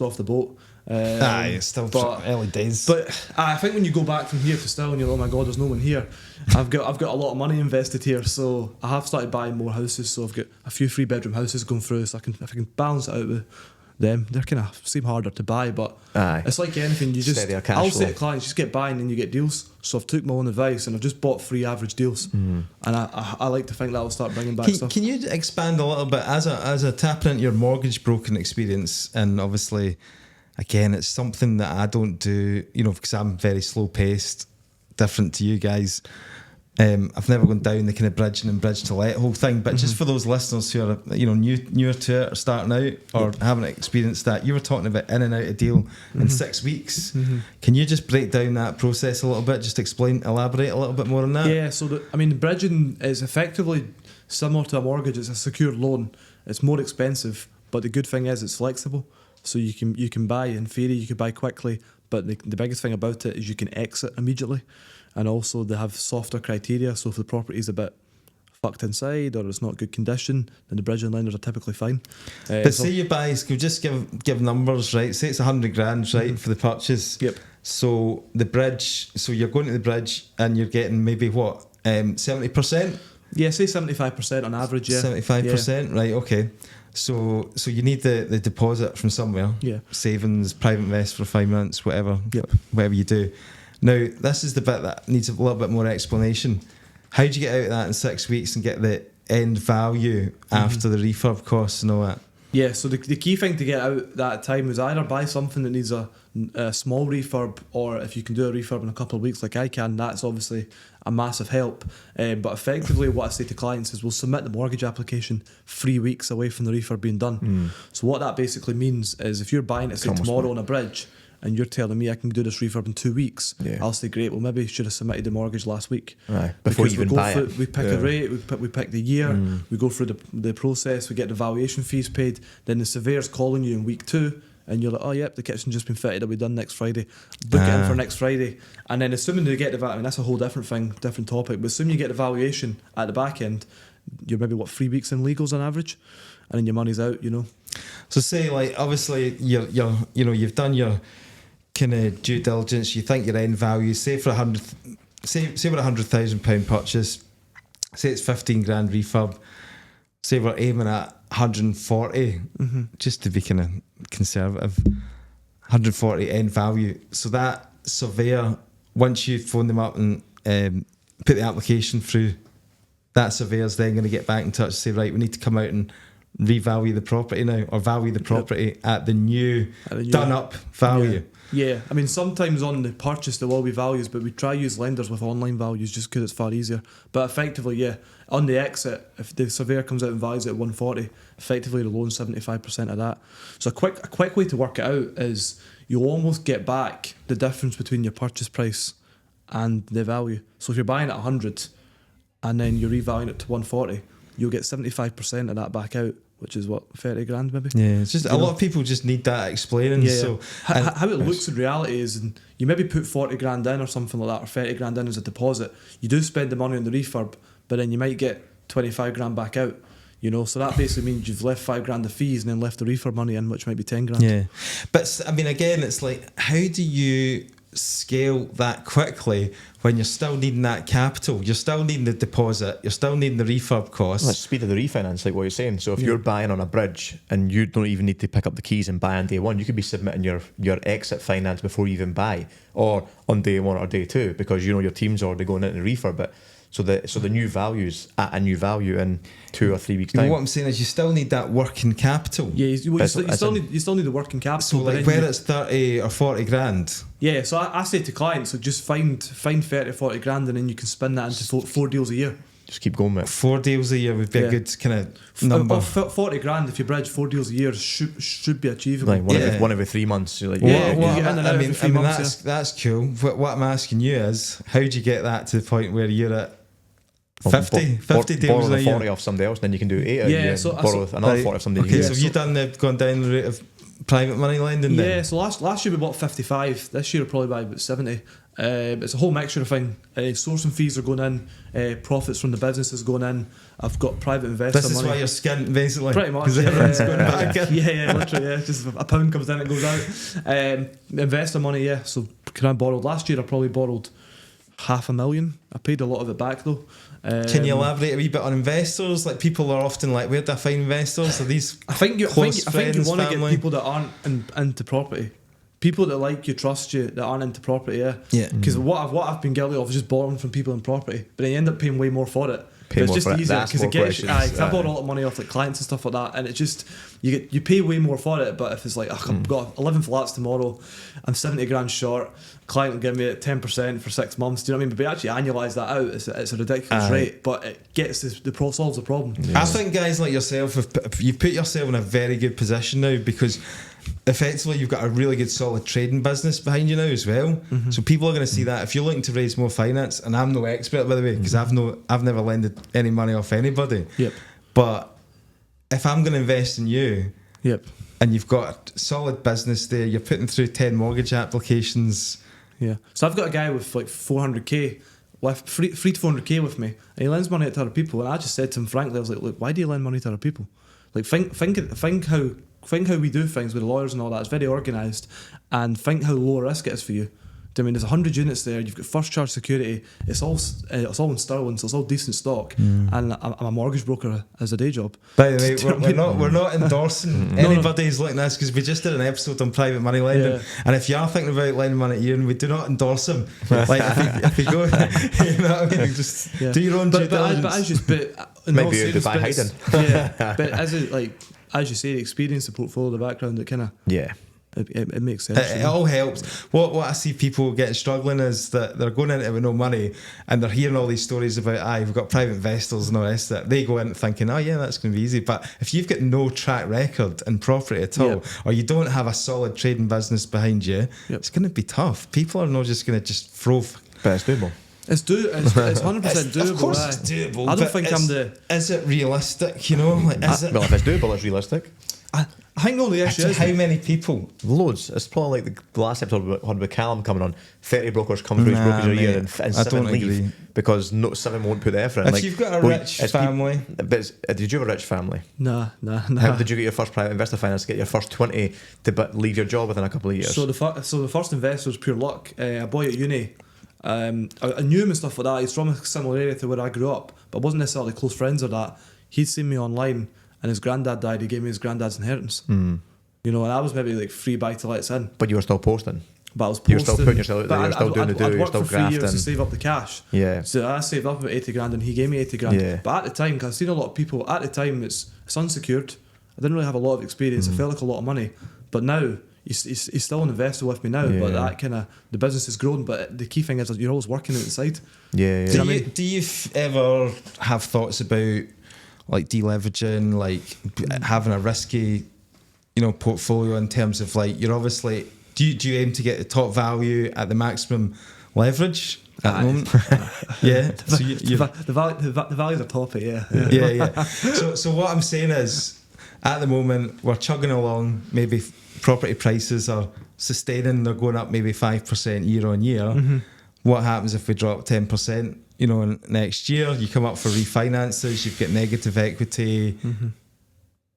off the boat. It's still early days. But I think when you go back from here to Stirling, you're like, oh my god, there's no one here. I've got a lot of money invested here, so I have started buying more houses. So I've got a few 3-bedroom houses going through, so if I can balance it out with them. They're kind of seem harder to buy, but it's like anything. I'll say to clients, just get buying and you get deals. So I've took my own advice and I've just bought 3 average deals, and I like to think that will start bringing back stuff. Can you expand a little bit as a tapping into your mortgage broking experience? And obviously, again, it's something that I don't do, because I'm very slow paced, different to you guys. I've never gone down the kind of bridge to let whole thing, but just for those listeners who are newer to it or starting out or haven't experienced that, you were talking about in and out a deal in 6 weeks. Can you just break down that process a little bit? Just elaborate a little bit more on that. Yeah, so the bridging is effectively similar to a mortgage. It's a secured loan. It's more expensive, but the good thing is it's flexible. So you can buy, in theory, you could buy quickly, but the biggest thing about it is you can exit immediately. And also they have softer criteria, so if the property's a bit fucked inside or it's not good condition, then the bridging lenders are typically fine. But say you buy, can we just give numbers, right? Say it's 100 grand, right, for the purchase. Yep. So the bridge, so you're going to the bridge and you're getting maybe what, 70%? Yeah, say 75% on average, yeah. 75%, right, okay. So you need the deposit from somewhere. Yeah. Savings, private invest for 5 months, whatever. Yep. Whatever you do. Now, this is the bit that needs a little bit more explanation. How do you get out of that in 6 weeks and get the end value after the refurb costs and all that? Yeah, so the key thing to get out that time is either buy something that needs a small refurb, or if you can do a refurb in a couple of weeks like I can, that's obviously a massive help. But effectively what I say to clients is we'll submit the mortgage application 3 weeks away from the refurb being done. So what that basically means is if you're buying it say tomorrow on a bridge and you're telling me I can do this refurb in 2 weeks, I'll say great, well maybe you should have submitted the mortgage last week. Right, before you even buy it. We pick a rate, we pick the year, we go through the process, we get the valuation fees paid, then the surveyor's calling you in week 2 and you're like, oh yep, the kitchen's just been fitted, it'll be done next Friday. Book it in for next Friday. And then assuming they get the valuation, that's a whole different thing, different topic, but assuming you get the valuation at the back end, you're maybe 3 weeks in legals on average, and then your money's out, you know. So say like obviously you've done your kind of due diligence, you think your end value, say for we're £100,000 purchase, say it's 15 grand refurb, say we're aiming at 140, just to be kind of conservative, 140 end value. So that surveyor, once you phone them up and put the application through, that surveyor's then going to get back in touch and say, right, we need to come out and revalue the property now, or value the property at the new done up value. Yeah, I mean sometimes on the purchase there will be values, but we try use lenders with online values just because it's far easier. But effectively, on the exit, if the surveyor comes out and values it at 140, effectively the loan's 75% of that. So a quick way to work it out is you'll almost get back the difference between your purchase price and the value. So if you're buying at 100 and then you're revaluing it to 140, you'll get 75% of that back out, which is what, 30 grand maybe? Yeah, it's just a lot of people just need that explaining. Yeah. So how it looks in reality is, and you maybe put 40 grand in or something like that, or 30 grand in as a deposit. You do spend the money on the refurb, but then you might get 25 grand back out. You know, so that basically means you've left 5 grand of fees and then left the refurb money in, which might be 10 grand. Yeah, but I mean, again, it's like, how do you scale that quickly when you're still needing that capital, you're still needing the deposit, you're still needing the refurb costs? Well, speed of the refinance, like what you're saying. So if you're buying on a bridge and you don't even need to pick up the keys and buy on day one, you could be submitting your exit finance before you even buy, or on day one or day two, because you know your team's already going into the refurb. But so the new value's at a new value in 2 or 3 weeks time. What I'm saying is you still need that working capital. Yeah, you still need the working capital. So like whether it's 30 or 40 grand. Yeah, so I say to clients, so just find 30 or 40 grand and then you can spin that into four deals a year. Just keep going with it. 4 deals a year would be a good kind of number. 40 grand, if you bridge 4 deals a year, should be achievable. Like one every 3 months. You're like, that's cool. What I'm asking you is, how do you get that to the point where you're at 50 deals borrow a the year? 40 off somebody else, then you can do 8 a year. So borrow another 40 off somebody. Okay, so have you gone down the route of private money lending then? Yeah, so last year we bought 55. This year we'll probably buy about 70. It's a whole mixture of thing. Sourcing fees are going in, profits from the business is going in. I've got private investor money. This is why you're skint, basically. Pretty much. Because everyone's going back in. Yeah, literally, yeah. Just a pound comes in, it goes out. Investor money, yeah. So can I borrowed last year? I probably borrowed $500,000. I paid a lot of it back though. Can you elaborate a wee bit on investors? Like, people are often like, where do I find investors? Are these I think you want to get family? people that aren't into property. People that like you, trust you, that aren't into property, yeah. Because what I've been guilty of is just borrowing from people in property, but then you end up paying way more for it. It's just easier because it gets. I borrow a lot of money off like clients and stuff like that, and it just you pay way more for it. But if it's like, I've got 11 flats tomorrow, I'm 70 grand short. Client will give me 10% for 6 months. Do you know what I mean? But we actually annualise that out. It's a ridiculous rate, but it gets solves the problem. I think guys like yourself, you've put yourself in a very good position now, because effectively you've got a really good solid trading business behind you now as well. So people are going to see that. If you're looking to raise more finance, and I'm no expert by the way, because I've never lended any money off anybody. But if I'm going to invest in you, and you've got a solid business there, you're putting through 10 mortgage applications. Yeah. So I've got a guy with like 400k, with 3 to 400k with me, and he lends money to other people. And I just said to him frankly, I was like, look, why do you lend money to other people? Like, think how we do things with the lawyers and all that. It's very organised, and think how low risk it is for you. I mean, there's 100 units there. You've got first charge security. It's all in sterling, so it's all decent stock. And I'm a mortgage broker as a day job. By the way, we're not endorsing anybody's looking at this, because we just did an episode on private money lending. Yeah. And if you are thinking about lending money to Ian, we do not endorse him. Like if you go, you know what I mean? Just do your own due diligence. Maybe you're Dubai hiding. Yeah, but as you say, the experience, the portfolio, the background, it kind of It makes sense. It all helps. What I see people getting struggling is that they're going into it with no money, and they're hearing all these stories about we've got private investors and all the rest of it. They go in thinking, oh yeah, that's going to be easy. But if you've got no track record in property at all, or you don't have a solid trading business behind you, it's going to be tough. People are not just going to just throw. But it's doable. It's 100% doable. Of course, it's doable. I don't think Is it realistic? You know, is it? Well, if it's doable, it's realistic. I think the only issue is how many people? Loads. It's probably like the last episode we had with Callum coming on. 30 brokers come through his brokerage a year, and 7 leave because 7 won't put the effort in. If you've got a rich family, did you have a rich family? Nah. How did you get your first private investor finance? Get your first 20 to leave your job within a couple of years? So the first investor was pure luck. A boy at uni. I knew him and stuff like that. He's from a similar area to where I grew up, but wasn't necessarily close friends or that. He'd seen me online, and his granddad died. He gave me his granddad's inheritance. You know, and I was maybe like 3 buy-to-lets in. But you were still posting. But I was posting. You're still putting yourself out there. You're still doing the do. I'd You're worked still for 3 years to grafting. save up the cash. Yeah. So I saved up about 80 grand, and he gave me 80 grand. Yeah. But at the time, because I've seen a lot of people, at the time it's unsecured. I didn't really have a lot of experience. It felt like a lot of money. But now, he's still an investor with me now. Yeah. But that kind of, the business has grown. But the key thing is you're always working at the side. Yeah. Do you ever have thoughts about like deleveraging, like having a risky, portfolio in terms of like you're obviously do you aim to get the top value at the maximum leverage at the moment? Yeah. So the values are toppy. Yeah. So what I'm saying is, at the moment we're chugging along. Maybe property prices are sustaining. They're going up maybe 5% year on year. What happens if we drop 10%? Next year you come up for refinances. You've got negative equity.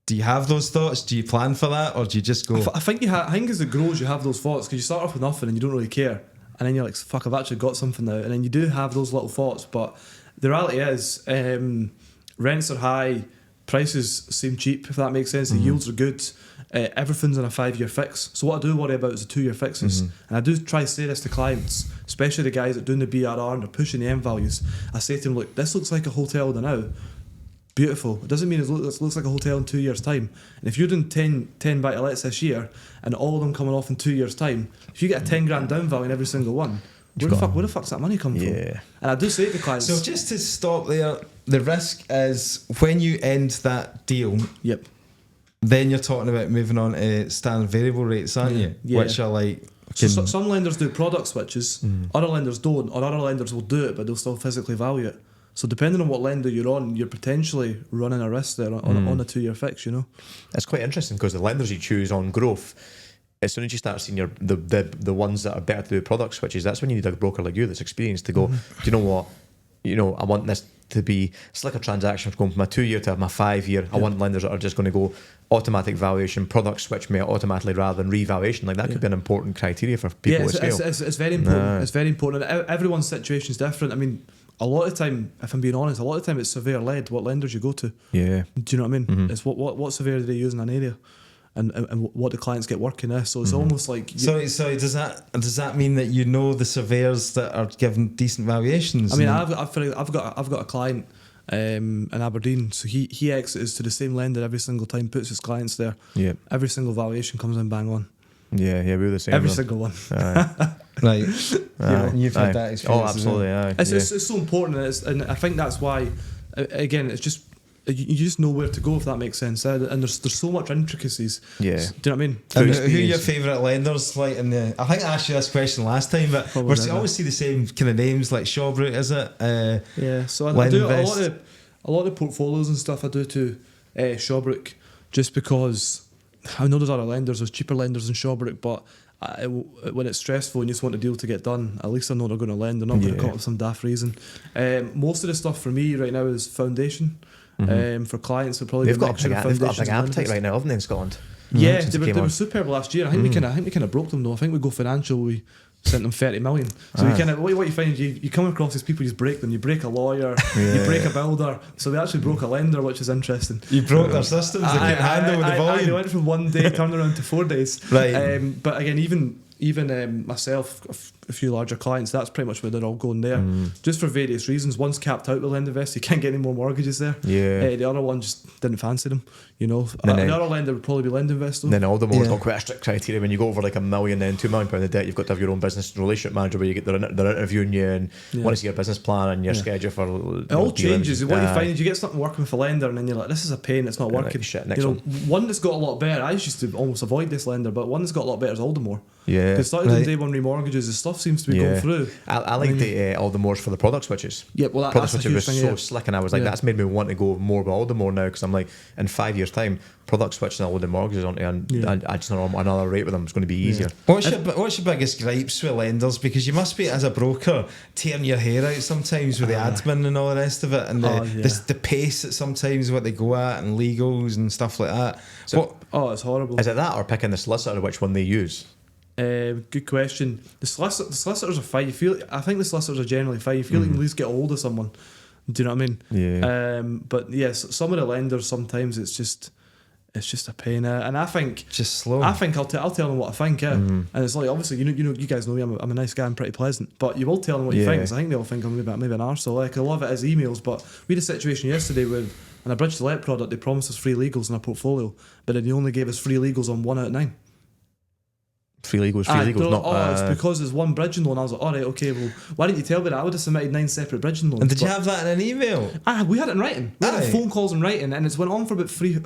Do you have those thoughts? Do you plan for that, or do you just go? I think as it grows, you have those thoughts, because you start off with nothing and you don't really care, and then you're like, "Fuck, I've actually got something now." And then you do have those little thoughts, but the reality is, rents are high, prices seem cheap. If that makes sense, the yields are good. Everything's on a 5-year fix. So what I do worry about is the 2-year fixes, and I do try to say this to clients, especially the guys that are doing the BRR and they're pushing the end values. I say to them, "Look, this looks like a hotel now. Beautiful. It doesn't mean it looks like a hotel in 2 years' time. And if you're doing 10 buy-to-lets this year, and all of them coming off in 2 years' time, if you get a 10 grand down value in every single one, where the fuck's that money come from?" And I do say to clients. So just to stop there, the risk is when you end that deal. Yep. Then you're talking about moving on to standard variable rates, aren't you? Yeah. Which are like. So some lenders do product switches, other lenders don't, or other lenders will do it, but they'll still physically value it. So depending on what lender you're on, you're potentially running a risk there on a 2-year fix. It's quite interesting because the lenders you choose on growth, as soon as you start seeing the ones that are better to do product switches, that's when you need a broker like you that's experienced to go, do you know what? I want this to be, it's like a transaction from going from my 2-year to my 5-year. I want lenders that are just going to go automatic valuation, product switch me automatically rather than revaluation. Like that could be an important criteria for people to scale. It's very important. It's very important. Everyone's situation is different. I mean, a lot of time, if I'm being honest, it's surveyor led what lenders you go to. Yeah. Do you know what I mean? It's what surveyor do they use in an area, and what the clients get working there. So it's almost like. So does that mean that the surveyors that are given decent valuations? I mean, I've got a client in Aberdeen, so he exits to the same lender every single time, puts his clients there. Yeah. Every single valuation comes in bang on. Yeah, we're the same. Every single one. Right. You've had that experience. Oh, absolutely. It's so important, and I think that's why. Again, it's just you just know where to go, if that makes sense. And there's so much intricacies. Yeah. Do you know what I mean? And who are your favourite lenders? Like I think I asked you this question last time, but we always see the same kind of names, like Shawbrook, is it? Yeah. So I do a lot of portfolios and stuff. I do to Shawbrook, just because I know there's other lenders, there's cheaper lenders than Shawbrook, but when it's stressful and you just want a deal to get done, at least I know they're going to lend. They're not going to come up with some daft reason. Most of the stuff for me right now is foundation. For clients, they'll probably they've got a big appetite right now, haven't they, in Scotland? Yeah, they were superb last year. I think we kind of broke them though. I think we go financial. We sent them 30 million. So you kind of what you find is you come across these people, you just break them. You break a lawyer, you break a builder. So they actually broke a lender, which is interesting. You broke their systems. They couldn't handle with the volume. They went from 1 day, turned around to 4 days. Right. But again, even myself, a few larger clients, that's pretty much where they're all going there, just for various reasons. One's capped out with LendInvest, you can't get any more mortgages there. The other one just didn't fancy them, you know. The other lender would probably be LendInvest though. Then all the more got quite a strict criteria. When you go over like £1 million and £2 million of debt, you've got to have your own business relationship manager where you get they're interviewing you and want to see your business plan and your schedule for it all changes. What you find is you get something working with a lender and then you're like, this is a pain, it's not working. Like, shit, next you know, one. one that's got a lot better, I used to almost avoid this lender, but one that's got a lot better is Aldermore. Because started in day one remortgages, the stuff seems to be going through. I like the Aldermore's for the product switches. Yeah, well, product that's switches was thing, so slick, and I was like, that's made me want to go more with Aldermore now, because I'm like, in 5 years' time, product switching a load of mortgages onto, and I just know another rate with them. It's going to be easier. What's your biggest gripes with lenders? Because you must be, as a broker, tearing your hair out sometimes with the admin and all the rest of it, and the pace that sometimes what they go at, and legals and stuff like that. So, it's horrible. Is it that, or picking the solicitor, which one they use? Good question. The solicitors are fine. I think the solicitors are generally fine. You feel like you can at least get a hold of someone. Do you know what I mean? Yeah. But yes, some of the lenders sometimes it's just a pain. And I think just slow. I think I'll tell them what I think. And it's like, obviously you guys know me. I'm a nice guy. I'm pretty pleasant. But you will tell them what you think. Because I think they'll think I'm maybe an arsehole. Like, a lot of it is emails. But we had a situation yesterday where on a bridge to let product they promised us free legals in our portfolio, but then they only gave us free legals on 1 out of 9. Free legals, not. It's because there's one bridging loan. I was like, all right, okay, well, why didn't you tell me that? I would have submitted 9 separate bridging loans. And did you have that in an email? We had it in writing. We had phone calls in writing, and it's went on for about 3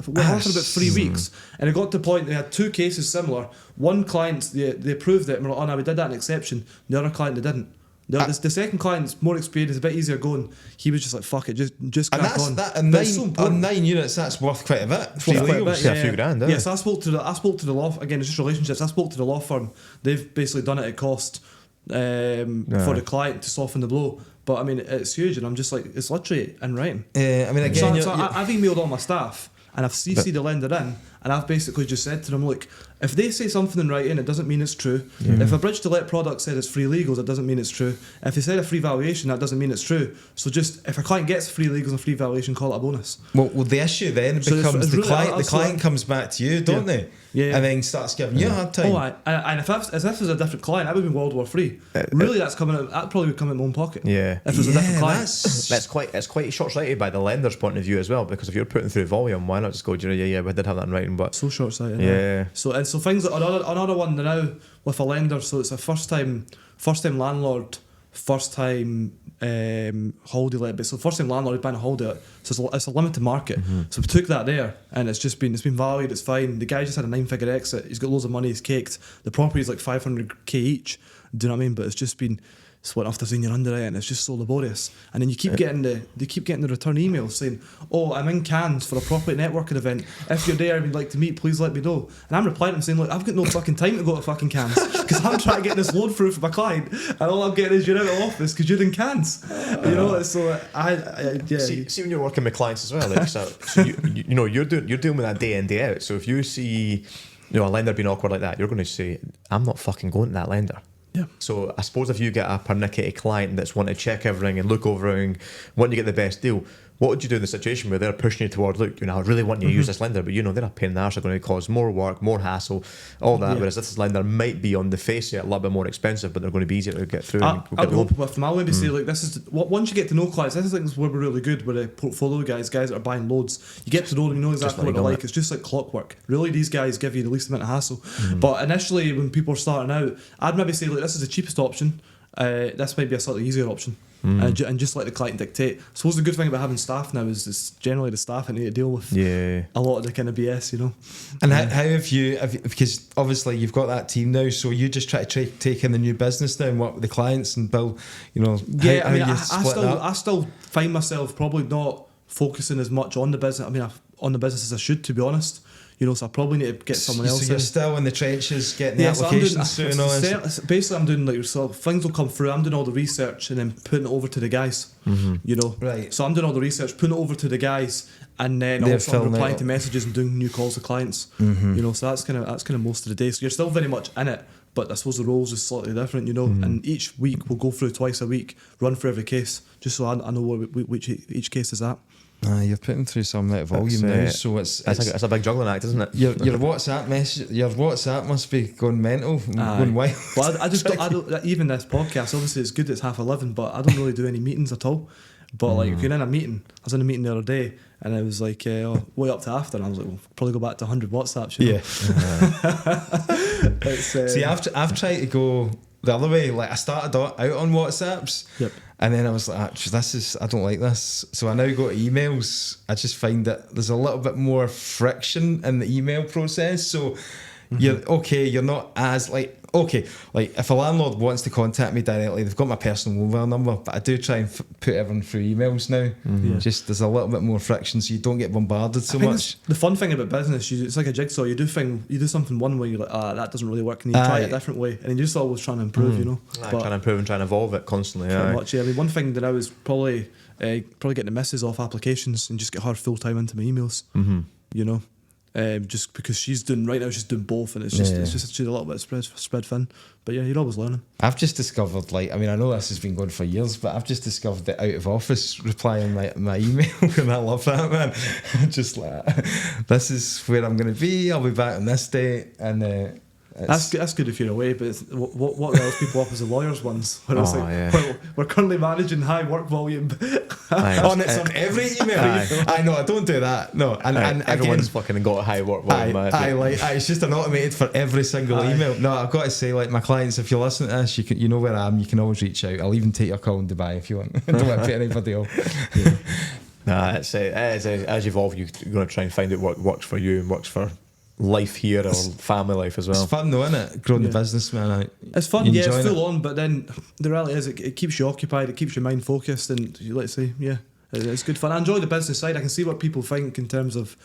weeks. And it got to the point they had 2 cases similar. One client they approved it, and we're like, oh no, we did that in exception. The other client they didn't. The second client's more experienced, a bit easier going. He was just like, fuck it, just crack on. On 9 units, that's worth quite a bit. Free legals. A few grand. Yeah, so I spoke to the law. Again, it's just relationships. I spoke to the law firm. They've basically done it at cost for the client to soften the blow. But I mean, it's huge, and I'm just like, it's literally in writing. I mean, again, I've emailed all my staff, and I've CC'd the lender in, and I've basically just said to them, look, if they say something in writing, it doesn't mean it's true. If a bridge to let product said it's free legals, it doesn't mean it's true. If they said a free valuation, that doesn't mean it's true. So just, if a client gets free legals and free valuation, call it a bonus. Well, the issue then becomes the client comes back to you, don't they? Yeah. And then starts giving you a hard time. And if it was a different client, that would have been World War III. Really, that probably would come in my own pocket. Yeah. If it was a different client. It's quite short-sighted by the lender's point of view as well, because if you're putting through volume, why not just go, yeah, we did have that in writing, but... So short-sighted. Yeah. So things like another one now with a lender, so it's a first time landlord, first time holiday let, but so first time landlord is buying a holiday, so it's a limited market. So we took that there, and it's been valued, it's fine. The guy just had a 9-figure exit, he's got loads of money, he's caked. The property is like 500k each, do you know what I mean? But it's just been split after seeing your underwriting, it's just so laborious. And then you keep getting the return emails saying, oh, I'm in Cannes for a property networking event, if you're there and you'd like to meet, please let me know. And I'm replying to them saying, look, I've got no fucking time to go to fucking Cannes, because I'm trying to get this loan through for my client, and all I'm getting is you're out of office because you're in Cannes. You know, so See when you're working with clients as well, like, so you're dealing with that day in, day out. So if you see a lender being awkward like that, you're going to say, I'm not fucking going to that lender. Yeah. So I suppose if you get a pernickety client that's wanting to check everything and look over everything, wanting to get the best deal, what would you do in the situation where they're pushing you toward, look, I really want you to use this lender, but they're a pain in the arse, they're going to cause more work, more hassle, all that, whereas this lender might be on the face of it a little bit more expensive, but they're going to be easier to get through. I'll maybe say, like, this is once you get to know clients, this is where we're really good with the portfolio guys that are buying loads. You get to know them, you know exactly what they're like. It's just like clockwork. Really, these guys give you the least amount of hassle. But initially, when people are starting out, I'd maybe say, like, this is the cheapest option. This might be a slightly easier option. And just let the client dictate. I suppose the good thing about having staff now is it's generally the staff that need to deal with a lot of the kind of BS, And how have you, because obviously you've got that team now, so you just try to take in the new business now and work with the clients and build, I still find myself probably not focusing as much on the business. On the business as I should, to be honest. So I probably need to get someone else. So you're still in the trenches, getting the applications through and all this. Basically, I'm doing things will come through. I'm doing all the research and then putting it over to the guys. Right. So I'm doing all the research, putting it over to the guys, and then also I'm replying to messages and doing new calls to clients. So that's kind of most of the day. So you're still very much in it, but I suppose the roles is slightly different, you know. And each week we'll go through twice a week, run through every case, just so I know which each case is at. You're putting through some amount of volume now, so it's a big juggling act, isn't it? Your WhatsApp message, your WhatsApp must be going mental, going wild. Well, I don't. Even this podcast, obviously, it's good. It's 11:30, but I don't really do any meetings at all. But like, if you're in a meeting, I was in a meeting the other day, and I was like, way up to after, and I was like, well, probably go back to 100 WhatsApps. You know? See, I've tried to go the other way. Like, I started out on WhatsApps. Yep. And then I was like, I don't like this. So I now go to emails. I just find that there's a little bit more friction in the email process. So you're not as like if a landlord wants to contact me directly, they've got my personal mobile number, but I do try and put everyone through emails now. Just there's a little bit more friction, so you don't get bombarded so much. The fun thing about business, it's like a jigsaw. You do something one way, you're like, that doesn't really work, and you try it a different way, and you're just always trying to improve, you know. Trying to improve and trying to evolve it constantly. Pretty much, yeah. I mean, one thing that I was probably getting the missus off applications and just get her full time into my emails. You know. Just because she's doing both, and it's just a little bit spread thin. But yeah, you're always learning. I've just discovered, like, I mean, I know this has been going for years, but I've just discovered the out of office reply on my email, and I love that, man. Just like, this is where I'm going to be. I'll be back on this date, and that's good if you're away. But what riles people up is the lawyers ones, where it's like, well, we're currently managing high work volume. On every email. I know, I don't do that. No, and everyone's again, fucking got a high work volume. It's just an automated for every single email. No, I've got to say, like, my clients, if you listen to this, you know where I am. You can always reach out. I'll even take your call in Dubai if you want. Don't want to put anybody off. It's as you evolve, you're going to try and find out what works for you and works for life here or family life as well. It's fun though, isn't it? Growing the business, man. It's fun, it's full on, but then the reality is it keeps you occupied, it keeps your mind focused, and let's say, it's good fun. I enjoy the business side. I can see what people think in terms of,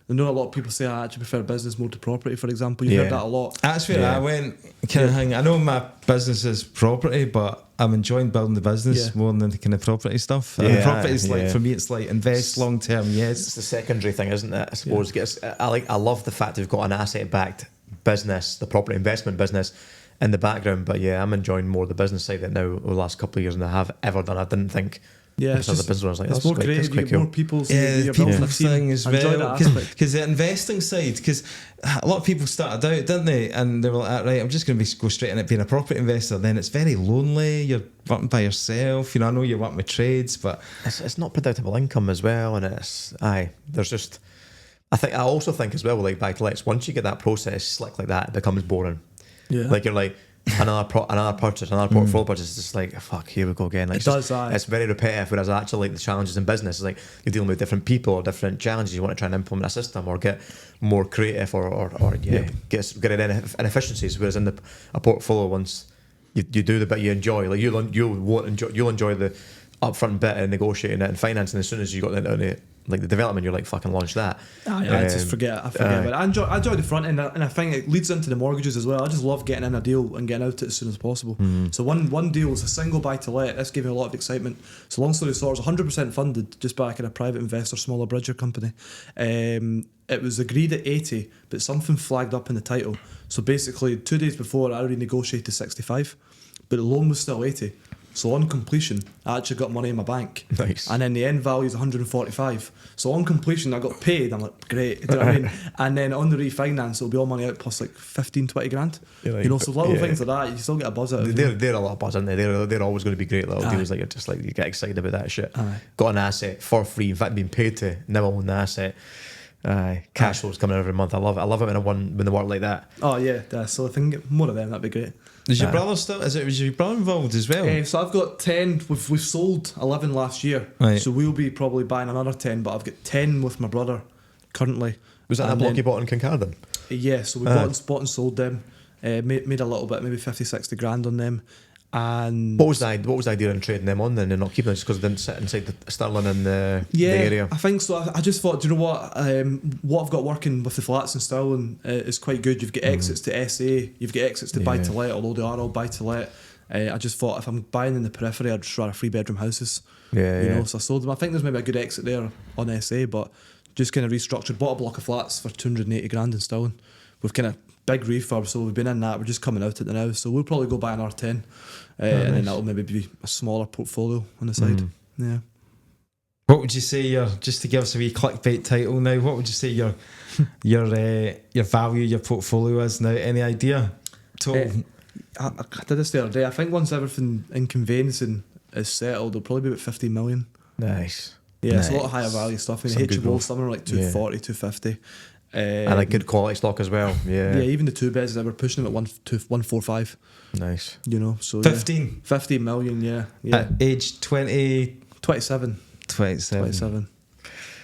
I know a lot of people say I actually prefer business more to property, for example. You've heard that a lot. That's where I went kind of thing. I know my business is property, but I'm enjoying building the business more than the kind of property stuff. And the property is like, for me, it's like invest long term. Yes, it's the secondary thing, isn't it? I suppose. I love the fact we've got an asset backed business, the property investment business, in the background. But I'm enjoying more the business side of it now over the last couple of years than I have ever done. I didn't think. It's just, the business, I was like, it's more creative. You get more people. The people thing as well. Because the investing side, because a lot of people started out, didn't they? And they were like, right, I'm just going to go straight in at being a property investor. Then it's very lonely. You're working by yourself. You know, I know you're working with trades, but it's not predictable income as well. And there's just, I also think as well, like buy to lets, once you get that process slick like that, it becomes boring. Like you're like, another purchase, another portfolio purchase. It's just like, fuck, here we go again. Like, it's very repetitive. Whereas actually, like the challenges in business is like you're dealing with different people or different challenges. You want to try and implement a system or get more creative or get inefficiencies. Whereas in a portfolio, once you do the bit you enjoy, like you'll enjoy the upfront bit and negotiating it and financing. As soon as you got the development, you're like, fucking launch that. I just forget about it. I enjoy the front end, and I think it leads into the mortgages as well. I just love getting in a deal and getting out it as soon as possible. So one deal was a single buy to let. This gave me a lot of excitement. So long story short, it was 100% funded just by a kind of private investor, smaller bridger company. It was agreed at 80, but something flagged up in the title. So basically 2 days before, I already negotiated 65, but the loan was still 80. So on completion, I actually got money in my bank. Nice. And then the end value is 145. So on completion, I got paid. I'm like, great. Do you know what I mean? And then on the refinance, it'll be all money out plus like 15, 20 grand. Like, so little things like that, you still get a buzz out of it. They're a lot of buzz, aren't they? They're always going to be great little deals. Like, you're just like, you get excited about that shit. Got an asset for free. In fact, being paid to now own the asset. Cash flows coming every month. I love it when they work like that. Oh yeah. So if I can get more of them, that'd be great. Is your brother still? Was your brother involved as well? So I've got 10. We've sold 11 last year, so we'll be probably buying another 10. But I've got 10 with my brother currently. Was that a block you bought in Kincardine? Yeah. So we bought and sold them. Made a little bit, maybe 50, 60 grand on them. And what was the idea in trading them on then and not keeping them just because they didn't sit inside the Stirling in the area? I think so. I just thought, do you know what I've got working with the flats in Stirling is quite good. You've got exits to SA, you've got exits to buy to let, although they are all buy to let. I just thought if I'm buying in the periphery, I'd just rather 3-bedroom houses. So I sold them. I think there's maybe a good exit there on SA, but just kind of restructured, bought a block of flats for 280 grand in Stirling. We've kind of big refurb, so we've been in that. We're just coming out at it now, so we'll probably go buy an R10, and then that'll maybe be a smaller portfolio on the side. Yeah. What would you say just to give us a wee clickbait title now? What would you say your value, your portfolio is now? Any idea? Total. I did this the other day. I think once everything in conveyancing is settled, it'll probably be about 15 million. Nice. Yeah, it's a lot of higher value stuff. I mean, HMOs, somewhere like 240, 250. And a good quality stock as well. Yeah. Yeah, even the 2 beds, they were pushing them at 145. Nice. You know, so 15. 15 million, yeah. At age 20. 27. 27.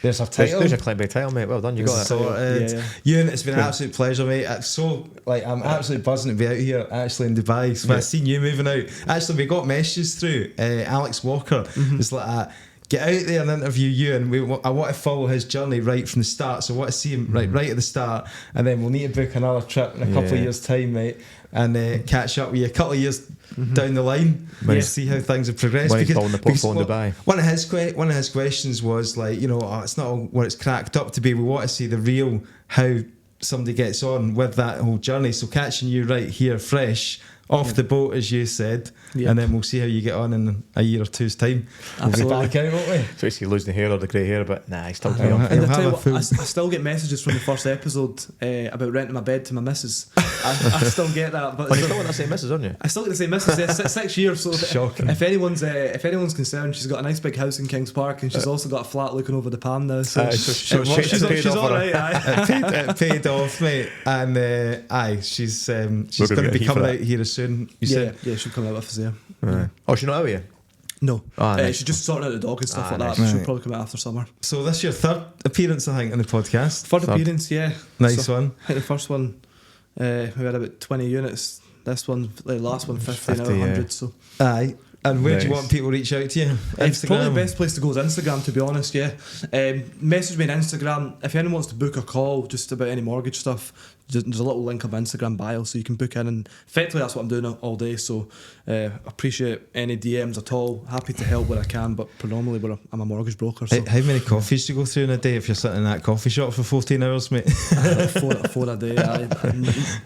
There's a title. There's a clickbait title, mate. Well done, you got it. Sorted. Yeah. Ewan, it's been an absolute pleasure, mate. I'm absolutely buzzing to be out here, actually in Dubai. So when I seen you moving out, actually we got messages through. Alex Walker was like, get out there and interview you, and I want to follow his journey right from the start. So I want to see him right at the start, and then we'll need to book another trip in a couple of years' time, mate, and catch up with you a couple of years down the line, see how things have progressed. When he's building the portfolio in Dubai. One of his questions was like, it's not all what it's cracked up to be. We want to see the real how somebody gets on with that whole journey. So catching you right here, fresh off the boat, as you said, and then we'll see how you get on in a year or two's time. We'll be back out, won't we? So basically losing the hair or the grey hair, but nah, he's still grey. And I tell you what, I still get messages from the first episode about renting my bed to my missus. I still get that. But you're still with the same missus, aren't you? I still get the same missus. Yeah, 6 years. So shocking. If anyone's concerned, she's got a nice big house in Kings Park, and she's also got a flat looking over the Palm now. So she's all right. It paid off, mate. And she's going to be coming out here soon. You said, yeah, she'll come out with us. Yeah. Oh, she's not out here. No, nice. she's just sorting out the dog and stuff like nice. that. She'll probably come out after summer. So this is your third appearance, I think, on the podcast. Third appearance, yeah. Nice one. I think the first one we had about 20 units. This one, the last one, 50 now 100. So aye. And where do you want people to reach out to you? It's probably the best place to go is Instagram, to be honest. Yeah, message me on Instagram if anyone wants to book a call just about any mortgage stuff. There's a little link on my Instagram bio, so you can book in, and effectively that's what I'm doing all day. So appreciate any DMs at all. Happy to help where I can, but predominantly I'm a mortgage broker. So. How many coffees do you go through in a day if you're sitting in that coffee shop for 14 hours, mate? Four a day.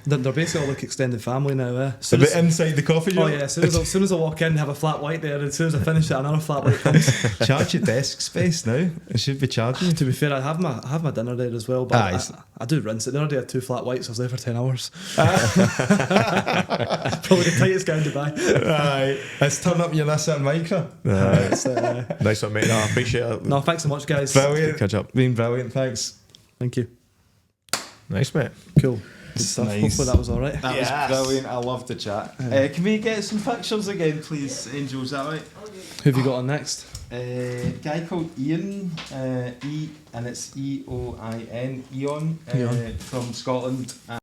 They're basically all like extended family now. Inside the coffee shop? Oh yeah, as soon as I walk in, they have a flat white there, and as soon as I finish it, another flat white comes. Charge your desk space now. It should be charging. To be fair, I have my dinner there as well, but I do rinse it. The other day I had 2 flat whites. I was there for 10 hours. Probably the tightest guy in Dubai. Aye. Let's turn up your Nissan Micra. Nice one, mate. I appreciate it. No, thanks so much, guys. Brilliant. Catch up. Been brilliant. Thanks. Thank you. Nice, mate. Cool. Good stuff. Nice. Hopefully that was alright. That was brilliant. I loved the chat. Can we get some pictures again, please, Angel? Is that right? Who have you got on next? Guy called Ian, and it's Eoin, Eon, Eon. from Scotland.